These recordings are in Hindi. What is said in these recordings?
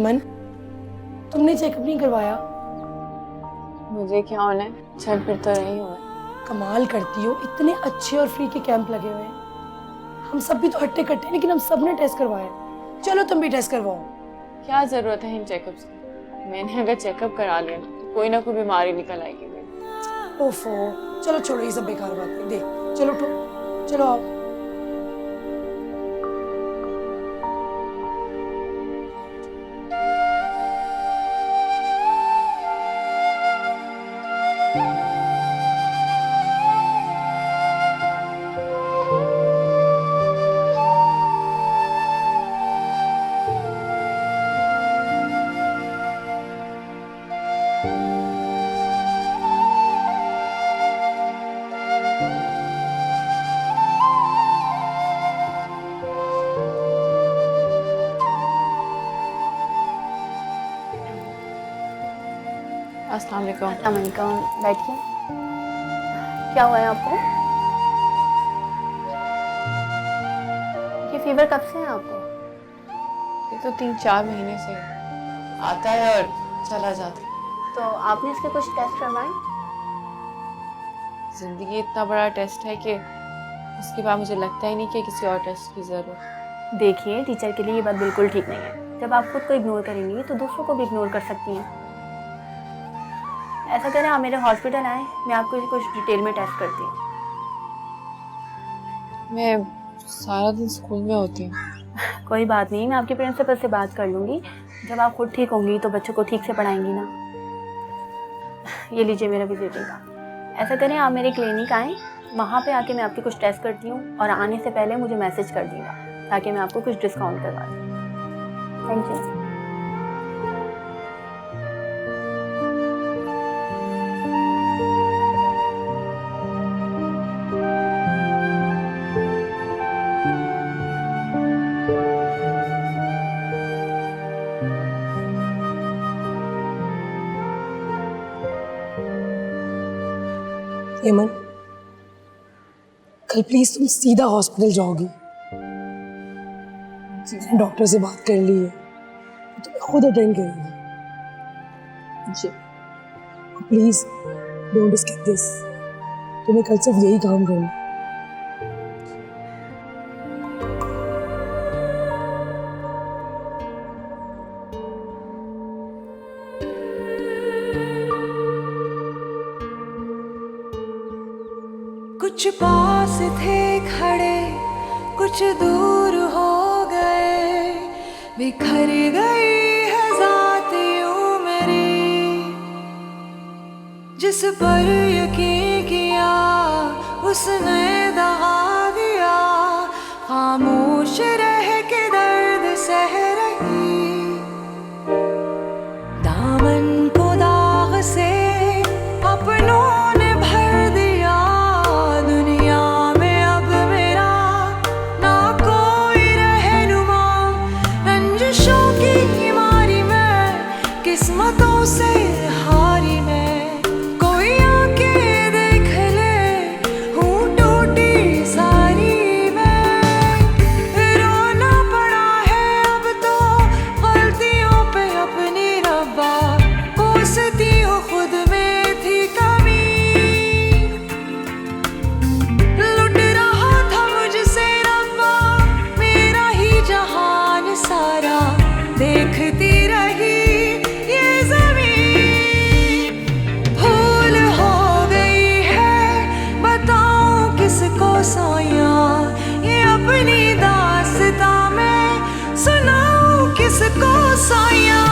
यमन, तुमने चेकअप नहीं करवाया? मुझे क्या होना है, चल फिर तो रही हूँ। कमाल करती हो, इतने अच्छे और फ्री के कैंप लगे हुए हैं। हम सब भी तो हट्टे कट्टे, लेकिन हम सब ने टेस्ट करवाया। चलो तुम भी टेस्ट करवाओ। क्या जरूरत है इन चेकअप्स की? मैंने अगर चेकअप करा लिया तो कोई ना कोई बीमारी निकल आएगी मेरी। ओफो, चलो छोड़ो ये सब बेकार बातें। देख, चलो उठो, चलो आओ। अस्सलाम वालेकुम। अस्सलाम वालेकुम, बैठिए। क्या हुआ है आपको? ये फीवर कब से है आपको? ये तो 3-4 महीने से आता है और चला जाता है। तो आपने इसके कुछ टेस्ट करवाए? जिंदगी इतना बड़ा टेस्ट है कि उसके बाद मुझे लगता ही नहीं कि किसी और टेस्ट की जरूरत है। देखिए, टीचर के लिए ये बात बिल्कुल ठीक नहीं है। जब आप खुद को इग्नोर करेंगी तो दूसरों को भी इग्नोर कर सकती हैं। ऐसा करें, आप मेरे हॉस्पिटल आएँ, मैं आपको कुछ डिटेल में टेस्ट करती हूँ। मैं सारा दिन स्कूल में होती हूँ। कोई बात नहीं, मैं आपके प्रिंसिपल से बात कर लूँगी। जब आप खुद ठीक होंगी तो बच्चों को ठीक से पढ़ाएंगी ना। ये लीजिए मेरा विजिटिंग कार्ड। ऐसा करें, आप मेरे क्लिनिक आएँ, वहाँ पे आके मैं आपकी कुछ टेस्ट करती हूँ और आने से पहले मुझे मैसेज कर दीजिएगा ताकि मैं आपको कुछ डिस्काउंट करवा दूँ। Thank you. यमन, कल प्लीज तुम सीधा हॉस्पिटल जाओगी। मैंने डॉक्टर से बात कर ली है, वो तुम्हें खुद अटेंड करेगी। जी। Please don't skip this. तुम्हें कल सिर्फ यही काम करना। कुछ पास थे खड़े, कुछ दूर हो गए, बिखर गई है ज़ात यूं मेरी। जिस पर यकीन किया उसने दगा दिया, खामोश रह के दर्द सह रही। दामन को दाग से अपनों ने भर दिया, दुनिया में अब मेरा ना कोई रहनुमा। रंजिशों की मारी मैं, किस्मतों से हारी मैं, कोई आके देख ले हूँ टूटी सारी मैं। रोना पड़ा है अब तो गलतियों पे अपनी रब्बा, कोसती हूँ खुद में थी कमी। लुट रहा था मुझसे रब्बा मेरा ही जहान सारा, देखती रही ये ज़मीन। भूल हो गई है बताऊं किसको साया, ये अपनी दास्तां मैं सुनाऊं किसको साया।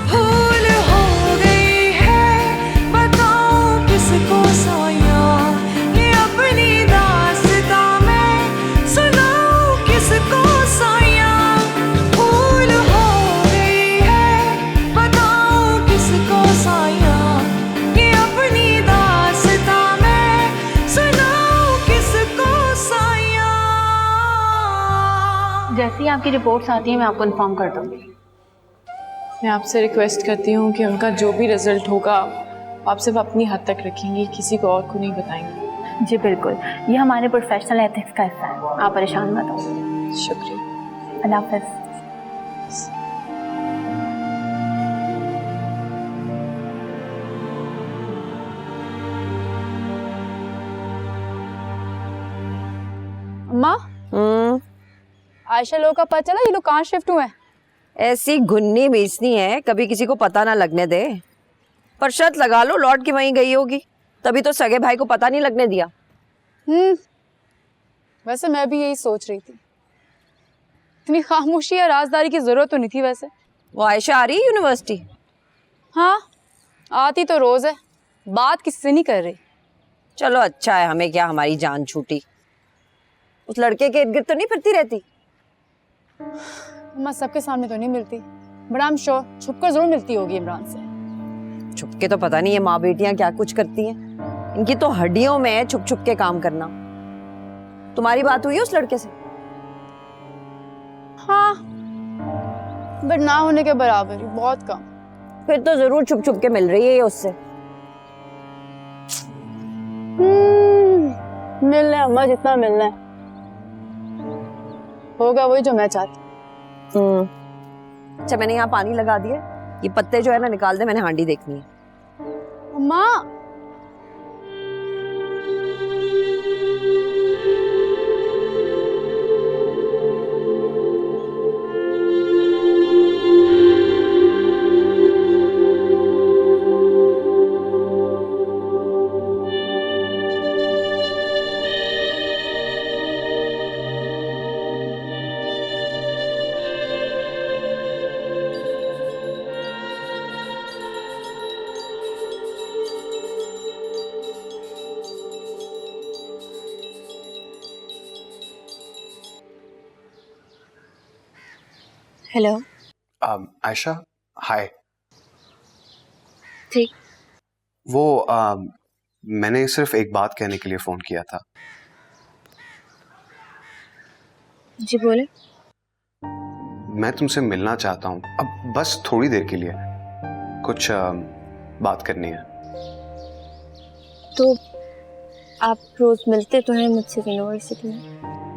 भूल हो गई है बताऊं किसको साया, ये अपनी दास्तां मैं सुनाऊं किसको साया। भूल हो गई है बताऊं किसको साया, ये अपनी दास्तां मैं सुनाऊं किसको साया। जैसे ही आपकी रिपोर्ट्स आती हैं मैं आपको इन्फॉर्म कर दूँगी। मैं आपसे रिक्वेस्ट करती हूँ कि उनका जो भी रिजल्ट होगा आप सिर्फ अपनी हद तक रखेंगी, किसी को और को नहीं बताएंगी। जी बिल्कुल, ये हमारे प्रोफेशनल एथिक्स का हिस्सा है, आप परेशान मत हो। शुक्रिया। अल्लाह हाफ़िज़। आयशा लोगों का पता चला ये लोग कहाँ शिफ्ट हुए हैं? ऐसी घुन्नी बेचनी है कभी किसी को पता ना लगने दे। पर शर्त लगा लो लौट के वहीं गई होगी, तभी तो सगे भाई को पता नहीं लगने दिया। वैसे मैं भी यही सोच रही थी, इतनी खामोशी या राजदारी की जरूरत तो नहीं थी वैसे। वो आयशा आ रही है यूनिवर्सिटी? हाँ आती तो रोज है, बात किसी से नहीं कर रही। चलो अच्छा है, हमें क्या हमारी जान छूटी। उस लड़के के इर्द गिर्द तो नहीं फिरती रहती? मैं सबके सामने तो नहीं मिलती, बट आई एम श्योर छुपकर जरूर मिलती होगी इमरान से। छुप के तो पता नहीं है माँ बेटियां क्या कुछ करती हैं। इनकी तो हड्डियों में है छुप छुप के काम करना। तुम्हारी बात हुई है उस लड़के से? हाँ बट ना होने के बराबर ही, बहुत कम। फिर तो जरूर छुप छुप के मिल रही है ये उससे। मिलना है अम्मा, जितना मिलना है होगा वही जो मैं चाहती। अच्छा मैंने यहाँ पानी लगा दिया, ये पत्ते जो है ना निकाल दे, मैंने हांडी देखनी है। अम्मा हेलो। आयशा हाय। ठीक। वो मैंने सिर्फ एक बात कहने के लिए फोन किया था। जी बोले। मैं तुमसे मिलना चाहता हूँ, अब बस थोड़ी देर के लिए, कुछ बात करनी है। तो आप रोज मिलते तो हैं मुझसे यूनिवर्सिटी में?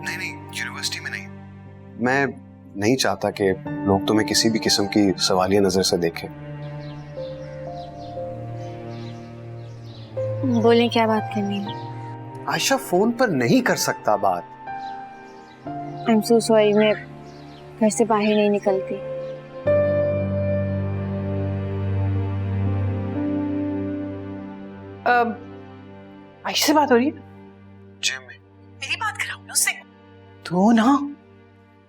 नहीं यूनिवर्सिटी में नहीं। मैं नहीं चाहता कि लोग तुम्हें किसी भी किस्म की सवालिया नजर से देखें। बोले क्या बात करनी है? आयशा फोन पर नहीं कर सकता बात। आई एम सो सॉरी, मैं घर से बाहर नहीं निकलती। आयशा से बात हो रही है? जिम में। मेरी बात कराओ ना उससे। तो ना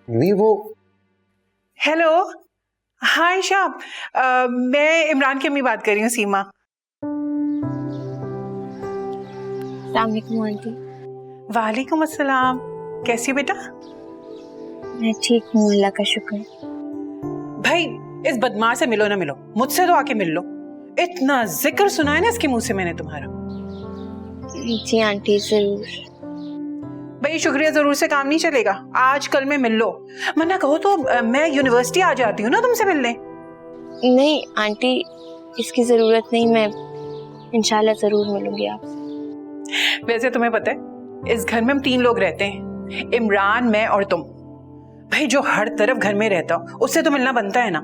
नहीं वो। हेलो हाय आयशा, मैं इमरान की अम्मी बात कर रही हूँ, सीमा। अस्सलाम वालेकुम आंटी। वालेकुम अस्सलाम, कैसी हो बेटा? मैं ठीक हूँ अल्लाह का शुक्र। भाई इस बदमाश से मिलो ना मिलो, मुझसे तो आके मिल लो। इतना जिक्र सुना है ना इसके मुंह से मैंने तुम्हारा। जी आंटी जरूर। भाई शुक्रिया जरूर से काम नहीं चलेगा, आज कल में मिल लो, वरना कहो तो मैं यूनिवर्सिटी आ जाती हूँ ना तुमसे मिलने। नहीं आंटी इसकी जरूरत नहीं, मैं इंशाल्लाह जरूर मिलूंगी आपसे। वैसे तुम्हें पता है इस घर में हम 3 लोग रहते हैं, इमरान, मैं और तुम। भाई जो हर तरफ घर में रहता हो उससे तो मिलना बनता है ना।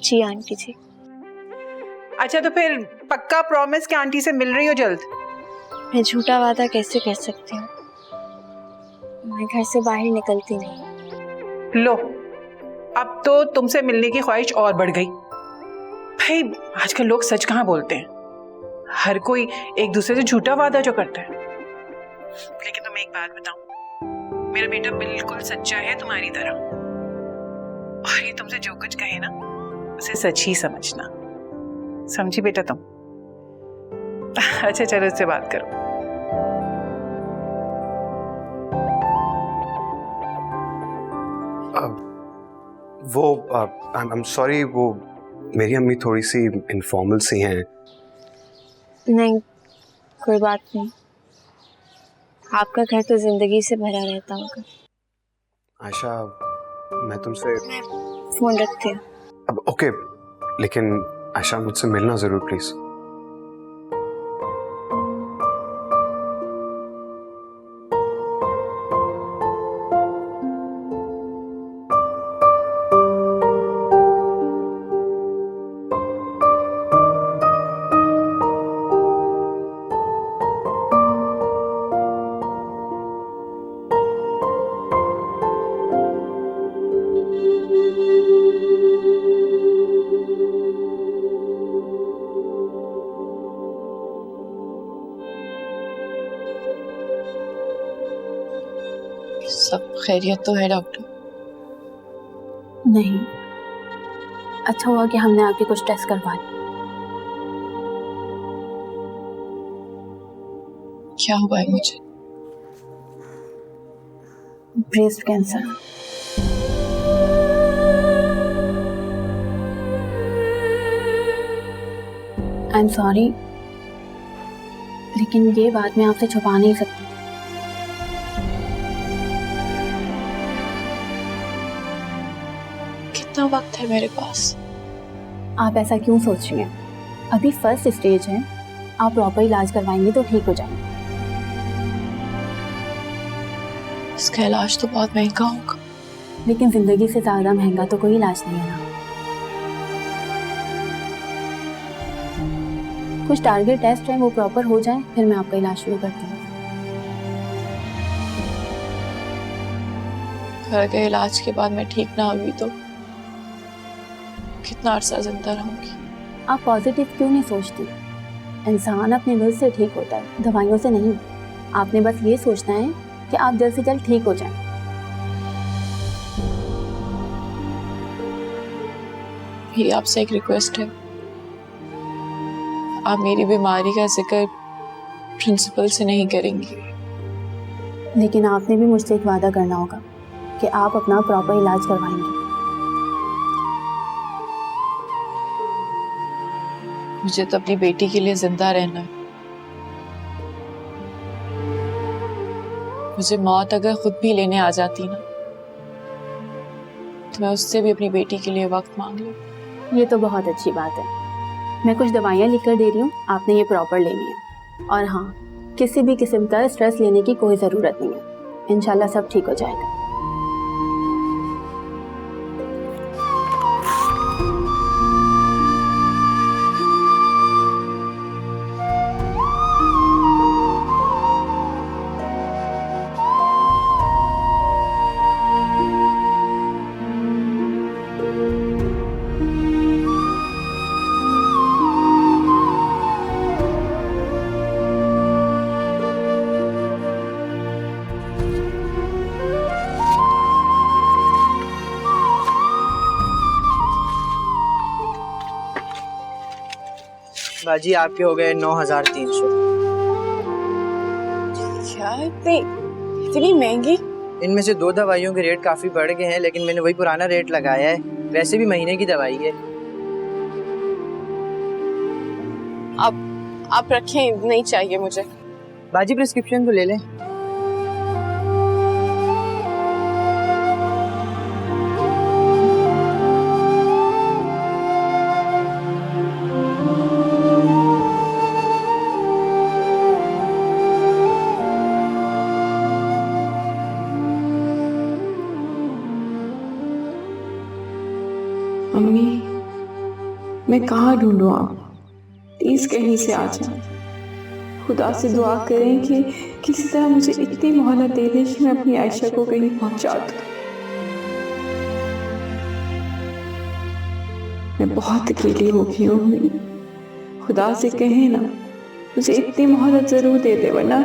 जी आंटी जी। अच्छा तो फिर पक्का प्रॉमिस कि आंटी से मिल रही हो जल्द? मैं झूठा वादा कैसे कर सकती हूँ, मैं घर से बाहर निकलती नहीं। लो अब तो तुमसे मिलने की ख्वाहिश और बढ़ गई। भाई आजकल लोग सच कहाँ बोलते हैं, हर कोई एक दूसरे से झूठा वादा जो करता है। लेकिन तुम्हें एक बात बताऊं, मेरा बेटा बिल्कुल सच्चा है तुम्हारी तरह, और ये तुमसे जो कुछ कहे ना उसे सच ही समझना, समझी बेटा तुम? अच्छा चलो उससे बात करो। वो आई एम सॉरी, वो मेरी अम्मी थोड़ी सी इनफॉर्मल सी हैं। नहीं कोई बात नहीं, आपका घर तो जिंदगी से भरा रहता होगा। आयशा मैं तुमसे फोन रखती हूँ। अब ओके, लेकिन आयशा मुझसे मिलना जरूर प्लीज। खैरियत तो है डॉक्टर? नहीं, अच्छा हुआ कि हमने आपके कुछ टेस्ट करवा दिए। क्या हुआ है मुझे? Breast cancer. I am sorry, लेकिन ये बात मैं आपसे छुपा नहीं सकती। कितना वक्त है मेरे पास? आप ऐसा क्यों सोच रही हैं? अभी फर्स्ट स्टेज है, आप प्रॉपर इलाज करवाएंगे तो ठीक हो जाएंगे। इसका इलाज तो बहुत महंगा होगा। लेकिन जिंदगी से ज्यादा महंगा तो कोई इलाज नहीं है ना। कुछ टारगेट टेस्ट है, वो प्रॉपर हो जाए फिर मैं आपका इलाज शुरू करती हूँ। अगर इलाज के बाद मैं ठीक ना हुई तो कितना अरसा जिंदा रहूंगी? आप पॉजिटिव क्यों नहीं सोचती? इंसान अपने दिल से ठीक होता है, दवाइयों से नहीं। आपने बस ये सोचना है कि आप जल्द से जल्द ठीक हो जाएं। मेरी आपसे एक रिक्वेस्ट है, आप मेरी बीमारी का जिक्र प्रिंसिपल से नहीं करेंगी। लेकिन आपने भी मुझसे एक वादा करना होगा कि आप अपना प्रॉपर इलाज करवाएंगे। मुझे तो अपनी बेटी के लिए जिंदा रहना है। मुझे मौत अगर खुद भी लेने आ जाती ना तो मैं उससे भी अपनी बेटी के लिए वक्त मांग लूं। ये तो बहुत अच्छी बात है। मैं कुछ दवाइयाँ लिख कर दे रही हूँ, आपने ये प्रॉपर लेनी है। और हाँ, किसी भी किस्म का स्ट्रेस लेने की कोई ज़रूरत नहीं है। इंशाल्लाह सब ठीक हो जाएगा। बाजी आपके हो गए 9,300। क्या इतनी महंगी? इनमें से 2 दवाइयों के रेट काफी बढ़ गए हैं, लेकिन मैंने वही पुराना रेट लगाया है। वैसे भी महीने की दवाई है। आप रखें, नहीं चाहिए मुझे। बाजी प्रिस्क्रिप्शन तो ले लें। मम्मी, मैं कहाँ ढूंढूं? आप प्लीज कहीं से आ जाए। खुदा से दुआ करें कि किसी तरह मुझे इतनी मोहलत दे दे कि मैं अपनी आयशा को कहीं पहुंचा दूं। मैं बहुत अकेली हो गई हूँ मम्मी। खुदा से कहें ना, मुझे इतनी मोहलत जरूर दे दे, वरना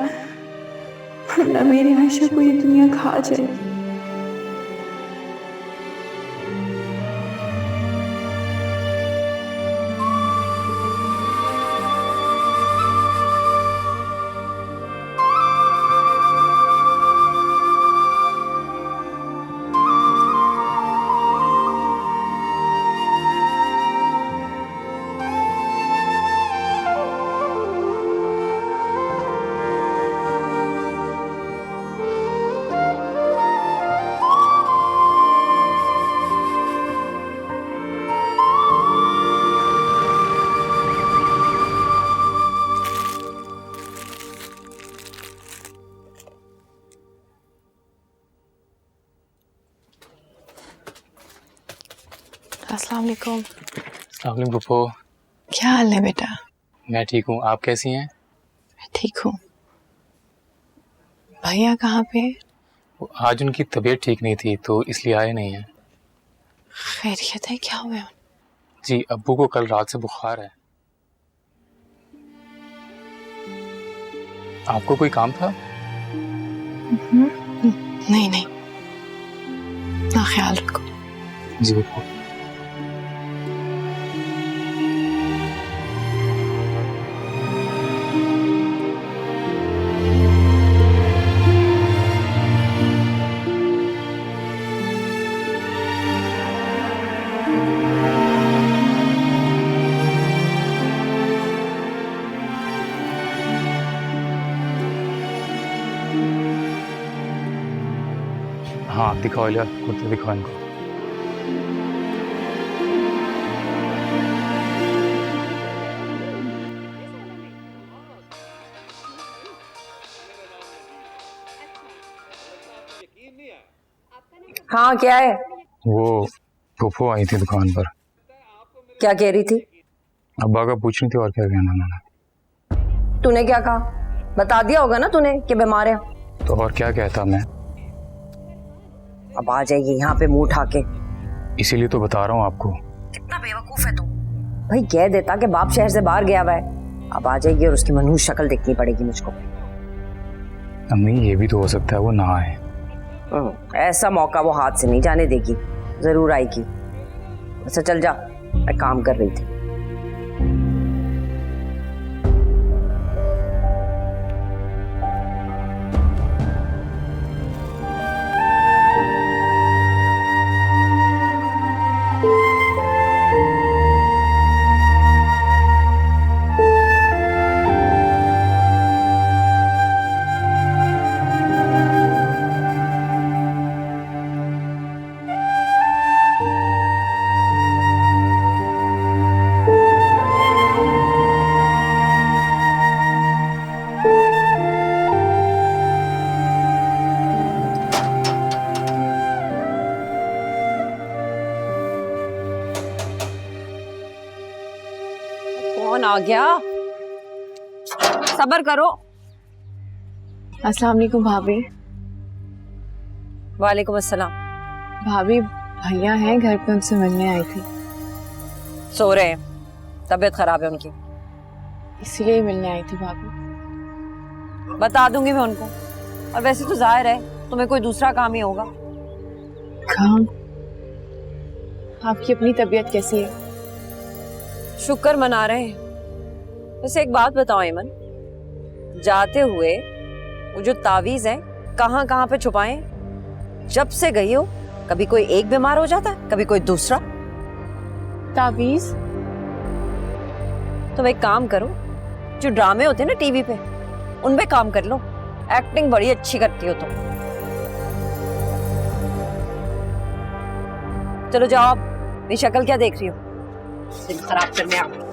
मेरी आयशा को ये दुनिया खा जाए। अस्सलाम वालेकुम। अस्सलाम वालेकुम पप्पू। क्या हाल है बेटा? मैं ठीक हूँ, आप कैसी हैं? मैं ठीक हूँ। भैया कहाँ पे? आज उनकी तबीयत ठीक नहीं थी तो इसलिए आए नहीं हैं। खैरियत है? क्या हुआ? जी, अब्बू को कल रात से बुखार है। आपको कोई काम था? नहीं नहीं, अपना ख्याल रखो। जी बिल्कुल। हाँ दिखाओ लिया, कुर्ते दिखाओ इनको। हाँ क्या है? वो फूफो आई थी दुकान पर। क्या कह रही थी? अब्बा का पूछ रही थी और क्या कहना उन्होंने। तूने क्या कहा? बता दिया होगा ना तूने कि बीमार है। तो और क्या कहता मैं? अब आ जाएगी यहाँ पे मुंह उठा के। इसीलिए तो बता रहा हूँ आपको। कितना बेवकूफ है तू। भाई कह देता कि बाप शहर से बाहर गया हुआ है। अब आ जाएगी और उसकी मनहूस शक्ल देखनी पड़ेगी मुझको। अम्मी ये भी तो हो सकता है वो ना आए। ऐसा मौका वो हाथ से नहीं जाने देगी, जरूर आएगी। अच्छा चल जा, मैं काम कर रही थी। कौन आ गया? सब्र करो। अस्सलाम वालेकुम भाभी। वालेकुम अस्सलाम। भाभी भैया हैं घर पे, उनसे मिलने आई थी। सो रहे हैं, तबीयत खराब है उनकी, इसीलिए मिलने आई थी भाभी। बता दूंगी मैं उनको। और वैसे तो जाहिर है तुम्हें कोई दूसरा काम ही होगा। काम? आपकी अपनी तबीयत कैसी है? शुक्र मना रहे हैं। वैसे एक बात बताओ ऐमन, जाते हुए वो जो तावीज है कहाँ कहाँ पे छुपाए? जब से गई हो कभी कोई एक बीमार हो जाता है, कभी कोई दूसरा। तावीज? तुम एक काम करो, जो ड्रामे होते हैं ना टीवी पे, उनपे काम कर लो। एक्टिंग बड़ी अच्छी करती हो तुम। चलो जाओ, आप मेरी शक्ल क्या देख रही हो? दिन खराब करने आ गई।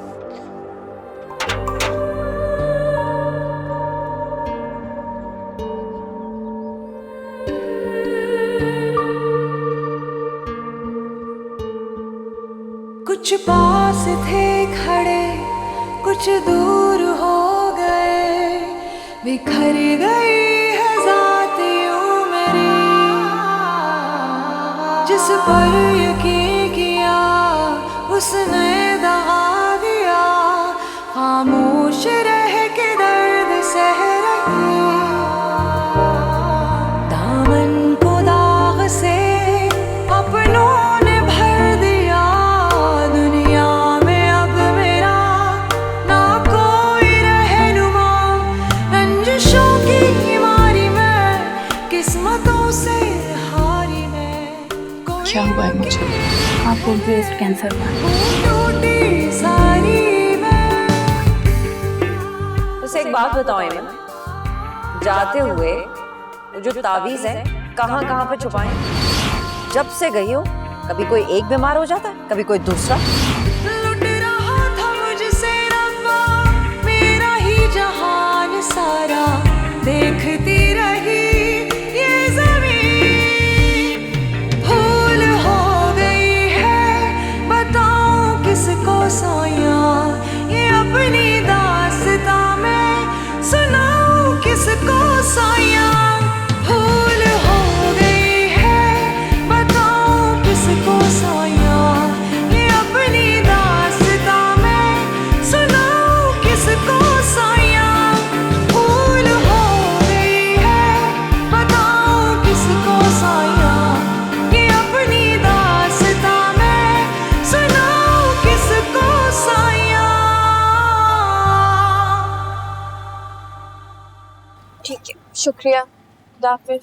कुछ पास थे खड़े, कुछ दूर हो गए, बिखर गई है ज़ात यूं मेरी। जिस पर यकीन किया उसने दगा दिया, खामोश रह के दर्द सह रही। दामन को दाग से अपनों ने भर दिया, दुनिया में अब मेरा ना कोई रहनुमा। रंजिशों की मारी मैं, किस्मतों से हारी मैं। क्या हुआ है मुझे? आपको ब्रेस्ट कैंसर हुआ है। उसे एक बात बताओ ऐमन, जाते हुए वो जो तावीज है कहाँ कहाँ पे छुपाए? जब से गई हो कभी कोई एक बीमार हो जाता है, कभी कोई दूसरा। लुट रहा था मुझसे रब्बा मेरा ही जहान सारा, देखती रही ये ज़मीन। भूल हो गई है, बताऊं किसको साया, ये अपनी दास्तां मैं सुनाऊं किसको साया। भूल हो गई है, बताऊं किसको साया, ये अपनी शुक्रिया, खुदा हाफिज।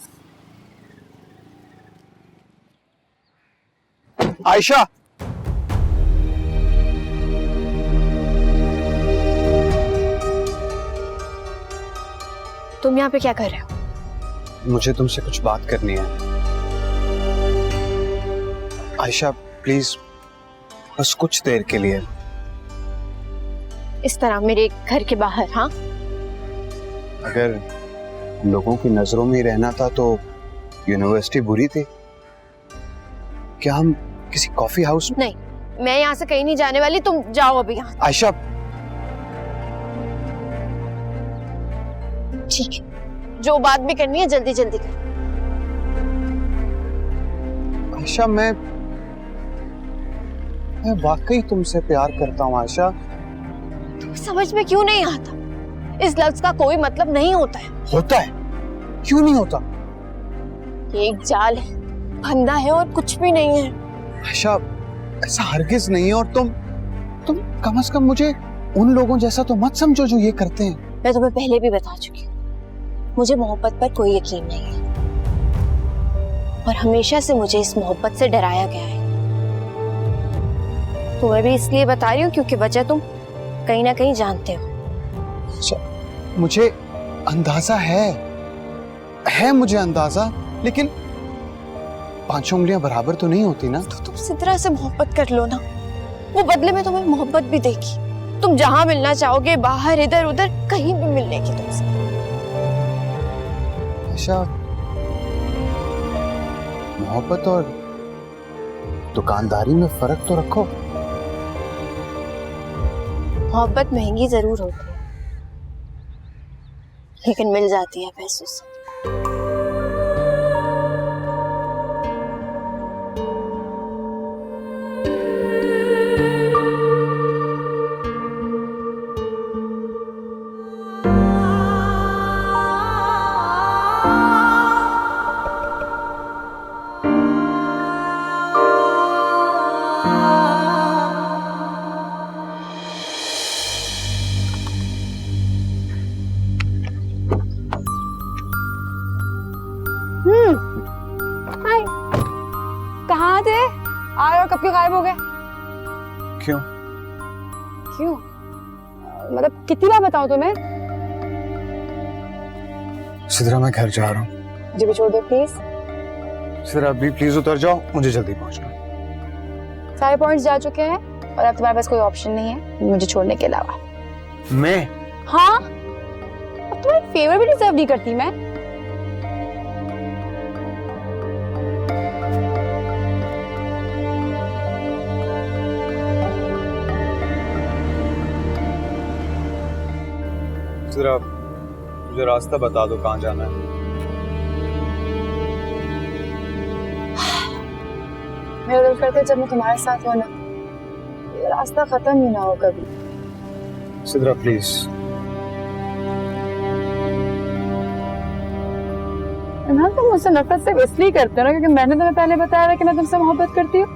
आयशा, तुम यहाँ पे क्या कर रहे हो? मुझे तुमसे कुछ बात करनी है। आयशा प्लीज, बस कुछ देर के लिए। इस तरह मेरे घर के बाहर? हाँ, अगर लोगों की नजरों में ही रहना था तो यूनिवर्सिटी बुरी थी क्या? हम किसी कॉफी हाउस? नहीं, मैं यहाँ से कहीं नहीं जाने वाली, तुम जाओ अभी यहाँ। आयशा, ठीक है, जो बात भी करनी है जल्दी जल्दी कर। आयशा, मैं वाकई तुमसे प्यार करता हूँ आयशा। तुम समझ में क्यों नहीं आता? इस लफ्ज का कोई मतलब नहीं होता है। होता है, क्यों नहीं होता? ये एक जाल है, फंदा है और कुछ भी नहीं है। आयशा, ऐसा हरगिज नहीं है। और तुम कम से कम मुझे उन लोगों जैसा तो मत समझो जो ये करते हैं। मैं तुम्हें पहले भी बता चुकी हूँ, मुझे मोहब्बत पर कोई यकीन नहीं है और हमेशा से मुझे इस मोहब्बत से डराया गया है। तो मैं भी इसलिए बता रही हूँ क्योंकि वजह तुम कहीं ना कहीं जानते हो। मुझे अंदाजा है मुझे अंदाजा, लेकिन 5 उंगलियां बराबर तो नहीं होती ना। तो तुम सिद्रा से मोहब्बत कर लो ना, वो बदले में तुम्हें मोहब्बत भी देगी। तुम जहां मिलना चाहोगे, बाहर इधर उधर कहीं भी मिल लेगी तुमसे। आयशा, मोहब्बत और दुकानदारी में फर्क तो रखो। मोहब्बत महंगी जरूर होती है, लेकिन मिल जाती है पैसों से। हाय, कहाँ थे? आए और कब के गायब हो गए? क्यों? मतलब कितनी बार बताऊं तुम्हें? सिद्रा, मैं घर जा रहा हूँ। मुझे भी छोड़ दो प्लीज। सिद्रा अभी प्लीज उतर जाओ, मुझे जल्दी पहुंचना। सारे पॉइंट्स जा चुके हैं और अब तुम्हारे पास कोई ऑप्शन नहीं है मुझे छोड़ने के अलावा। मैं? हाँ, अब तुम्हारी फेवर भी डिजर्व नहीं करती मैं। सिद्रा, मुझे रास्ता बता दो, कहाँ जाना है? मेरा दिल करता है जब मैं तुम्हारे साथ हो ना, ये रास्ता खत्म ही ना हो कभी। सिद्रा प्लीज। इमरान, तुम मुझसे नफरत सिर्फ इसलिए करते हो ना क्योंकि मैंने तुम्हें पहले बताया था कि मैं तुमसे मोहब्बत करती हूँ।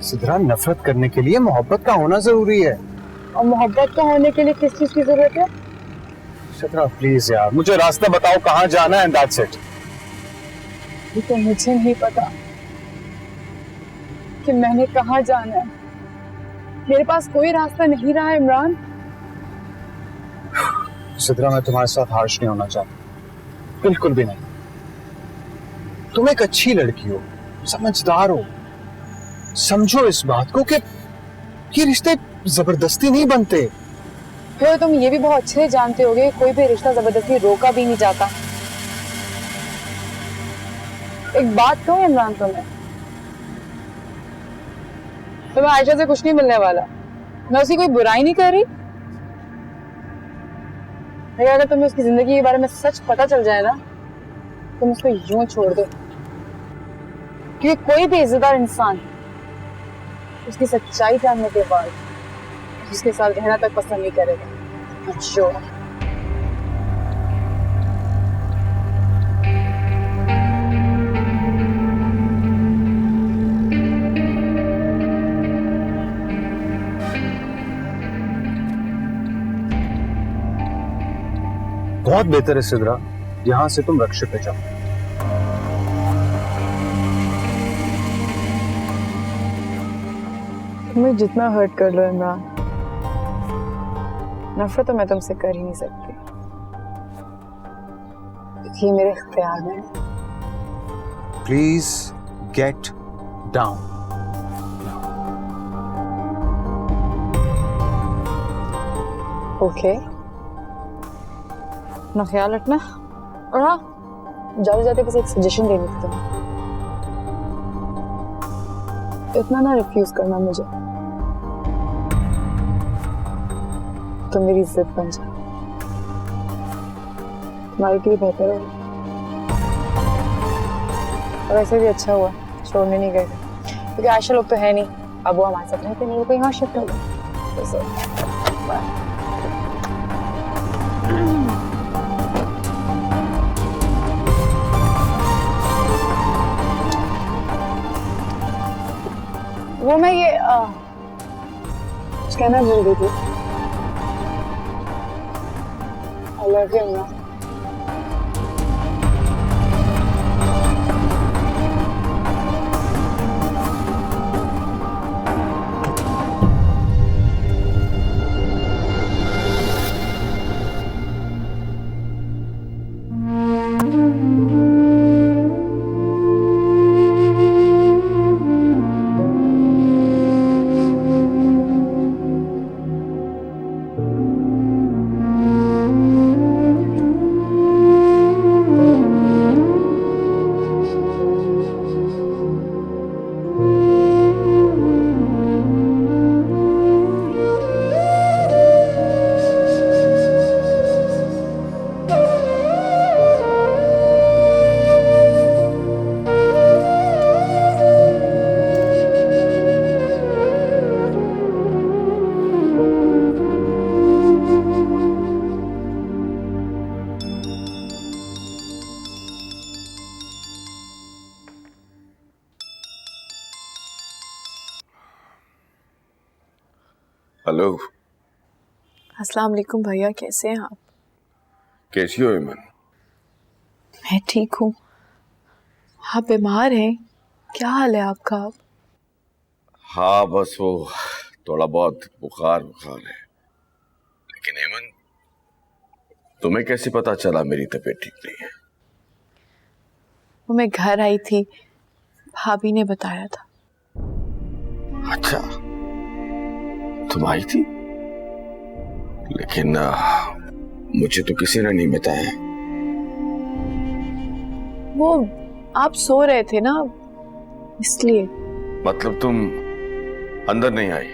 सिद्रा, नफरत करने के लिए मोहब्बत का होना जरूरी है। और मोहब्बत का होने के लिए किस चीज की जरूरत है? सिद्रा प्लीज यार, मुझे रास्ता बताओ कहाँ जाना है, दैट्स इट। ये तो मुझे नहीं पता कि मैंने कहाँ जाना है। मेरे पास कोई रास्ता नहीं रहा इमरान। सिद्रा, मैं तुम्हारे साथ हार्श नहीं होना चाहता, बिल्कुल भी नहीं। तुम एक अच्छी लड़की हो, समझदार हो, समझो इस बात को कि ये रिश्ते जबरदस्ती नहीं बनते। फिर तुम ये भी बहुत अच्छे से जानते होगे कोई भी रिश्ता जबरदस्ती रोका भी नहीं जाता। एक बात कहूं इमरान, तुम्हें आयशा से कुछ नहीं मिलने वाला। मैं उसकी कोई बुराई नहीं कर रही, लेकिन अगर तुम्हें उसकी जिंदगी के बारे में सच पता चल जाए ना, तुम उसको यूं छोड़ दो, क्योंकि कोई भी इज्जतदार इंसान उसकी सच्चाई जानने के बाद उसके साथ रहना तक पसंद नहीं करेगा। अच्छा, बहुत बेहतर है सिद्रा, यहां से तुम रक्षक पे जाओ। तुम्हें जितना हर्ट कर लो इमरान, नफरत तो मैं तुमसे कर ही नहीं सकती, ये मेरे इख्तियार में। Please get down. ओके, अपना ख्याल रखना। और हाँ, जाते जाते बस एक सजेशन देनी थी तुम्हें, इतना ना रिफ्यूज करना मुझे, तो मेरी जिद बन जाए, तुम्हारे लिए बेहतर होगा। और वैसे भी अच्छा हुआ छोड़ने नहीं गए थे, क्योंकि आयशा लोग तो है नहीं, अब वो हमारे साथ रहते नहीं, वो कहीं और शिफ्ट हो गए। वो मैं ये कुछ कहना भूल गई थी। I love you, Anna. Hello. अस्सलाम वालेकुम भैया, कैसे हैं आप? कैसी हो ईमान? मैं ठीक हूँ। आप बीमार हैं? क्या हाल है आपका? आप हाँ बस वो थोड़ा बहुत बुखार है। लेकिन ईमान, तुम्हें कैसे पता चला मेरी तबीयत ठीक नहीं है? वो मैं घर आई थी, भाभी ने बताया था। अच्छा, तुम आई थी? लेकिन मुझे तो किसी ने नहीं बताया। वो आप सो रहे थे ना, इसलिए। मतलब तुम अंदर नहीं आई?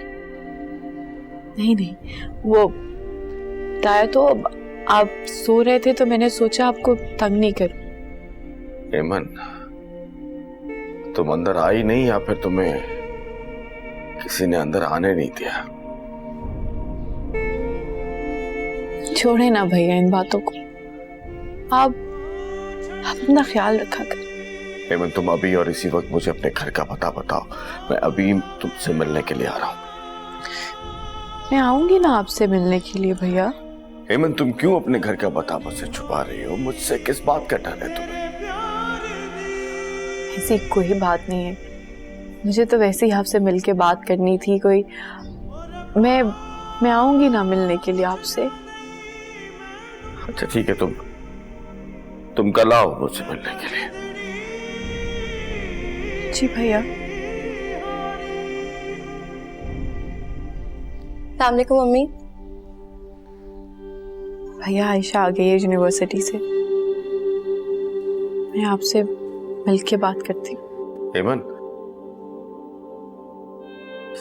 नहीं, वो बताया तो, आप सो रहे थे तो मैंने सोचा आपको तंग नहीं करूं। एमन, तुम अंदर आई नहीं या फिर तुम्हें किसी ने अंदर आने नहीं दिया? छोड़े ना भैया इन बातों को, आप अपना ख्याल रखा कर। एमन, तुम अभी और इसी वक्त मुझे अपने घर का पता बताओ, मैं अभी तुमसे मिलने के लिए आ रहा हूँ। मैं आऊंगी ना आपसे मिलने के लिए भैया। एमन, तुम क्यों अपने घर का पता मुझसे छुपा रही हो? मुझसे किस बात का डर है तुम्हें? ऐसी कोई बात नहीं है, मुझे तो वैसे ही आपसे मिलके बात करनी थी कोई। मैं आऊंगी ना मिलने के लिए आपसे। अच्छा ठीक है, तुम कल आओ मुझसे मिलने के लिए। जी भैया। अस्सलाम वालेकुम मम्मी। भैया आयशा आ गई है यूनिवर्सिटी से, मैं आपसे मिलके बात करती हूँ। एमन,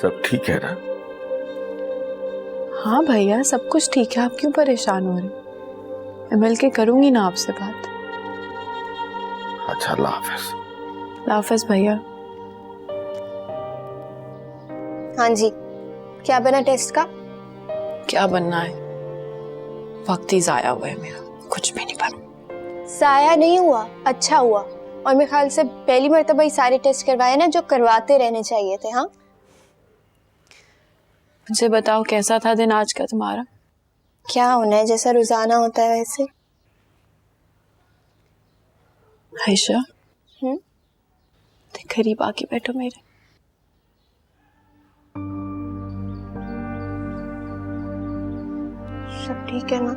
सब ठीक है ना? हाँ भैया, सब कुछ ठीक है, आप क्यों परेशान हो रहे? मैं मिलके करूंगी ना आपसे बात। अच्छा, अल्लाह हाफिज। अल्लाह हाफिज भैया। हाँ जी, क्या बना टेस्ट का? क्या बनना है, वक्त ही जाया हुआ है मेरा, कुछ भी नहीं बना। जाया नहीं हुआ, अच्छा हुआ। और मेरे ख्याल से पहली मर्तबा ही सारे टेस्ट करवाए ना, जो करवाते रहने चाहिए थे। हाँ, मुझे बताओ कैसा था दिन आज का तुम्हारा? क्या होना है, जैसा रोजाना होता है वैसे। आयशा, करीब आके बैठो मेरे। सब ठीक है ना?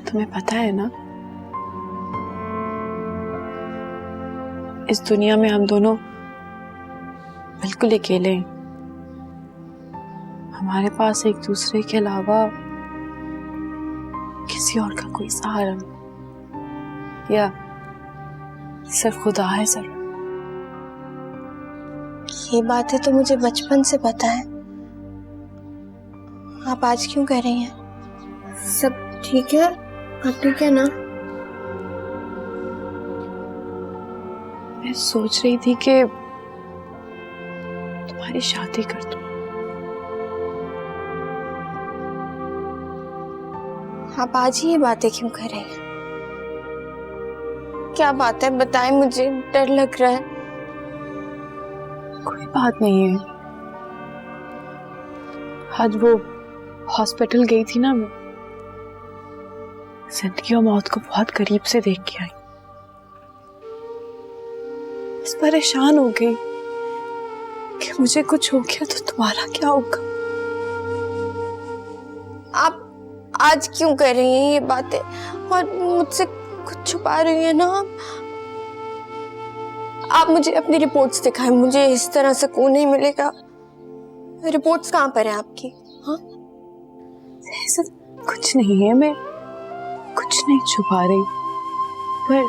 तुम्हें पता है ना, इस दुनिया में हम दोनों बिल्कुल अकेले हैं। हमारे पास एक दूसरे के अलावा किसी और का कोई सहारा नहीं, या सिर्फ खुदा है सर। ये बातें तो मुझे बचपन से पता है, आप आज क्यों कह रही हैं? सब ठीक है? आप ठीक है ना? मैं सोच रही थी कि तुम्हारी शादी कर दूं। आप आज ही ये बातें क्यों कर रही हैं? क्या बात है, बताएं मुझे, डर लग रहा है। कोई बात नहीं है। आज वो हॉस्पिटल गई थी ना, मैं जिंदगी और मौत को बहुत करीब से देख के आई। बस परेशान हो गई कि मुझे कुछ हो गया तो तुम्हारा क्या होगा। आप आज क्यों कर रही हैं ये बातें और मुझसे कुछ छुपा रही हैं ना? आप मुझे अपनी रिपोर्ट्स दिखाएं, मुझे इस तरह सुकून नहीं मिलेगा। रिपोर्ट्स कहाँ पर हैं आपकी? हाँ, ऐसा कुछ नहीं है, मैं कुछ नहीं छुपा रही, पर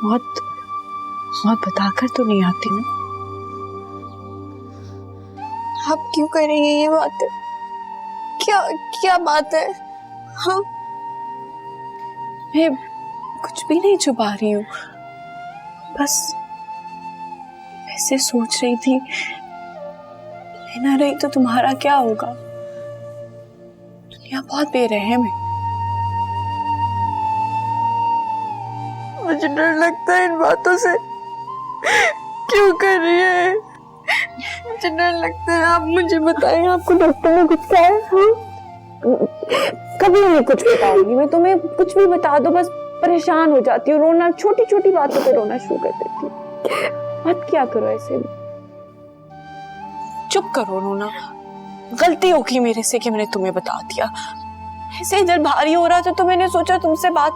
मौत बताकर तो नहीं आती ना। आप क्यों कर रही हैं ये बातें? क्या बात है? हाँ, मैं कुछ भी नहीं छुपा रही हूँ, बस ऐसे सोच रही थी, मैं ना रही तो तुम्हारा क्या होगा। दुनिया बहुत बेरहम है। मुझे डर लगता है इन बातों से। क्यों कर रही है? मुझे डर लगता है। आप मुझे बताएं, आपको डॉक्टर ने कुछ कहा है? कभी नहीं कुछ बताऊंगी मैं तुम्हें, कुछ भी बता दो बस परेशान हो जाती हूँ, रोना, छोटी छोटी बातों पे रोना शुरू कर देती हूँ। मत क्या करो ऐसे। चुप करो रोना, गलती होगी मेरे से कि मैंने तुम्हें बता दिया। ऐसे इधर भारी हो रहा था तो मैंने सोचा तुमसे बात।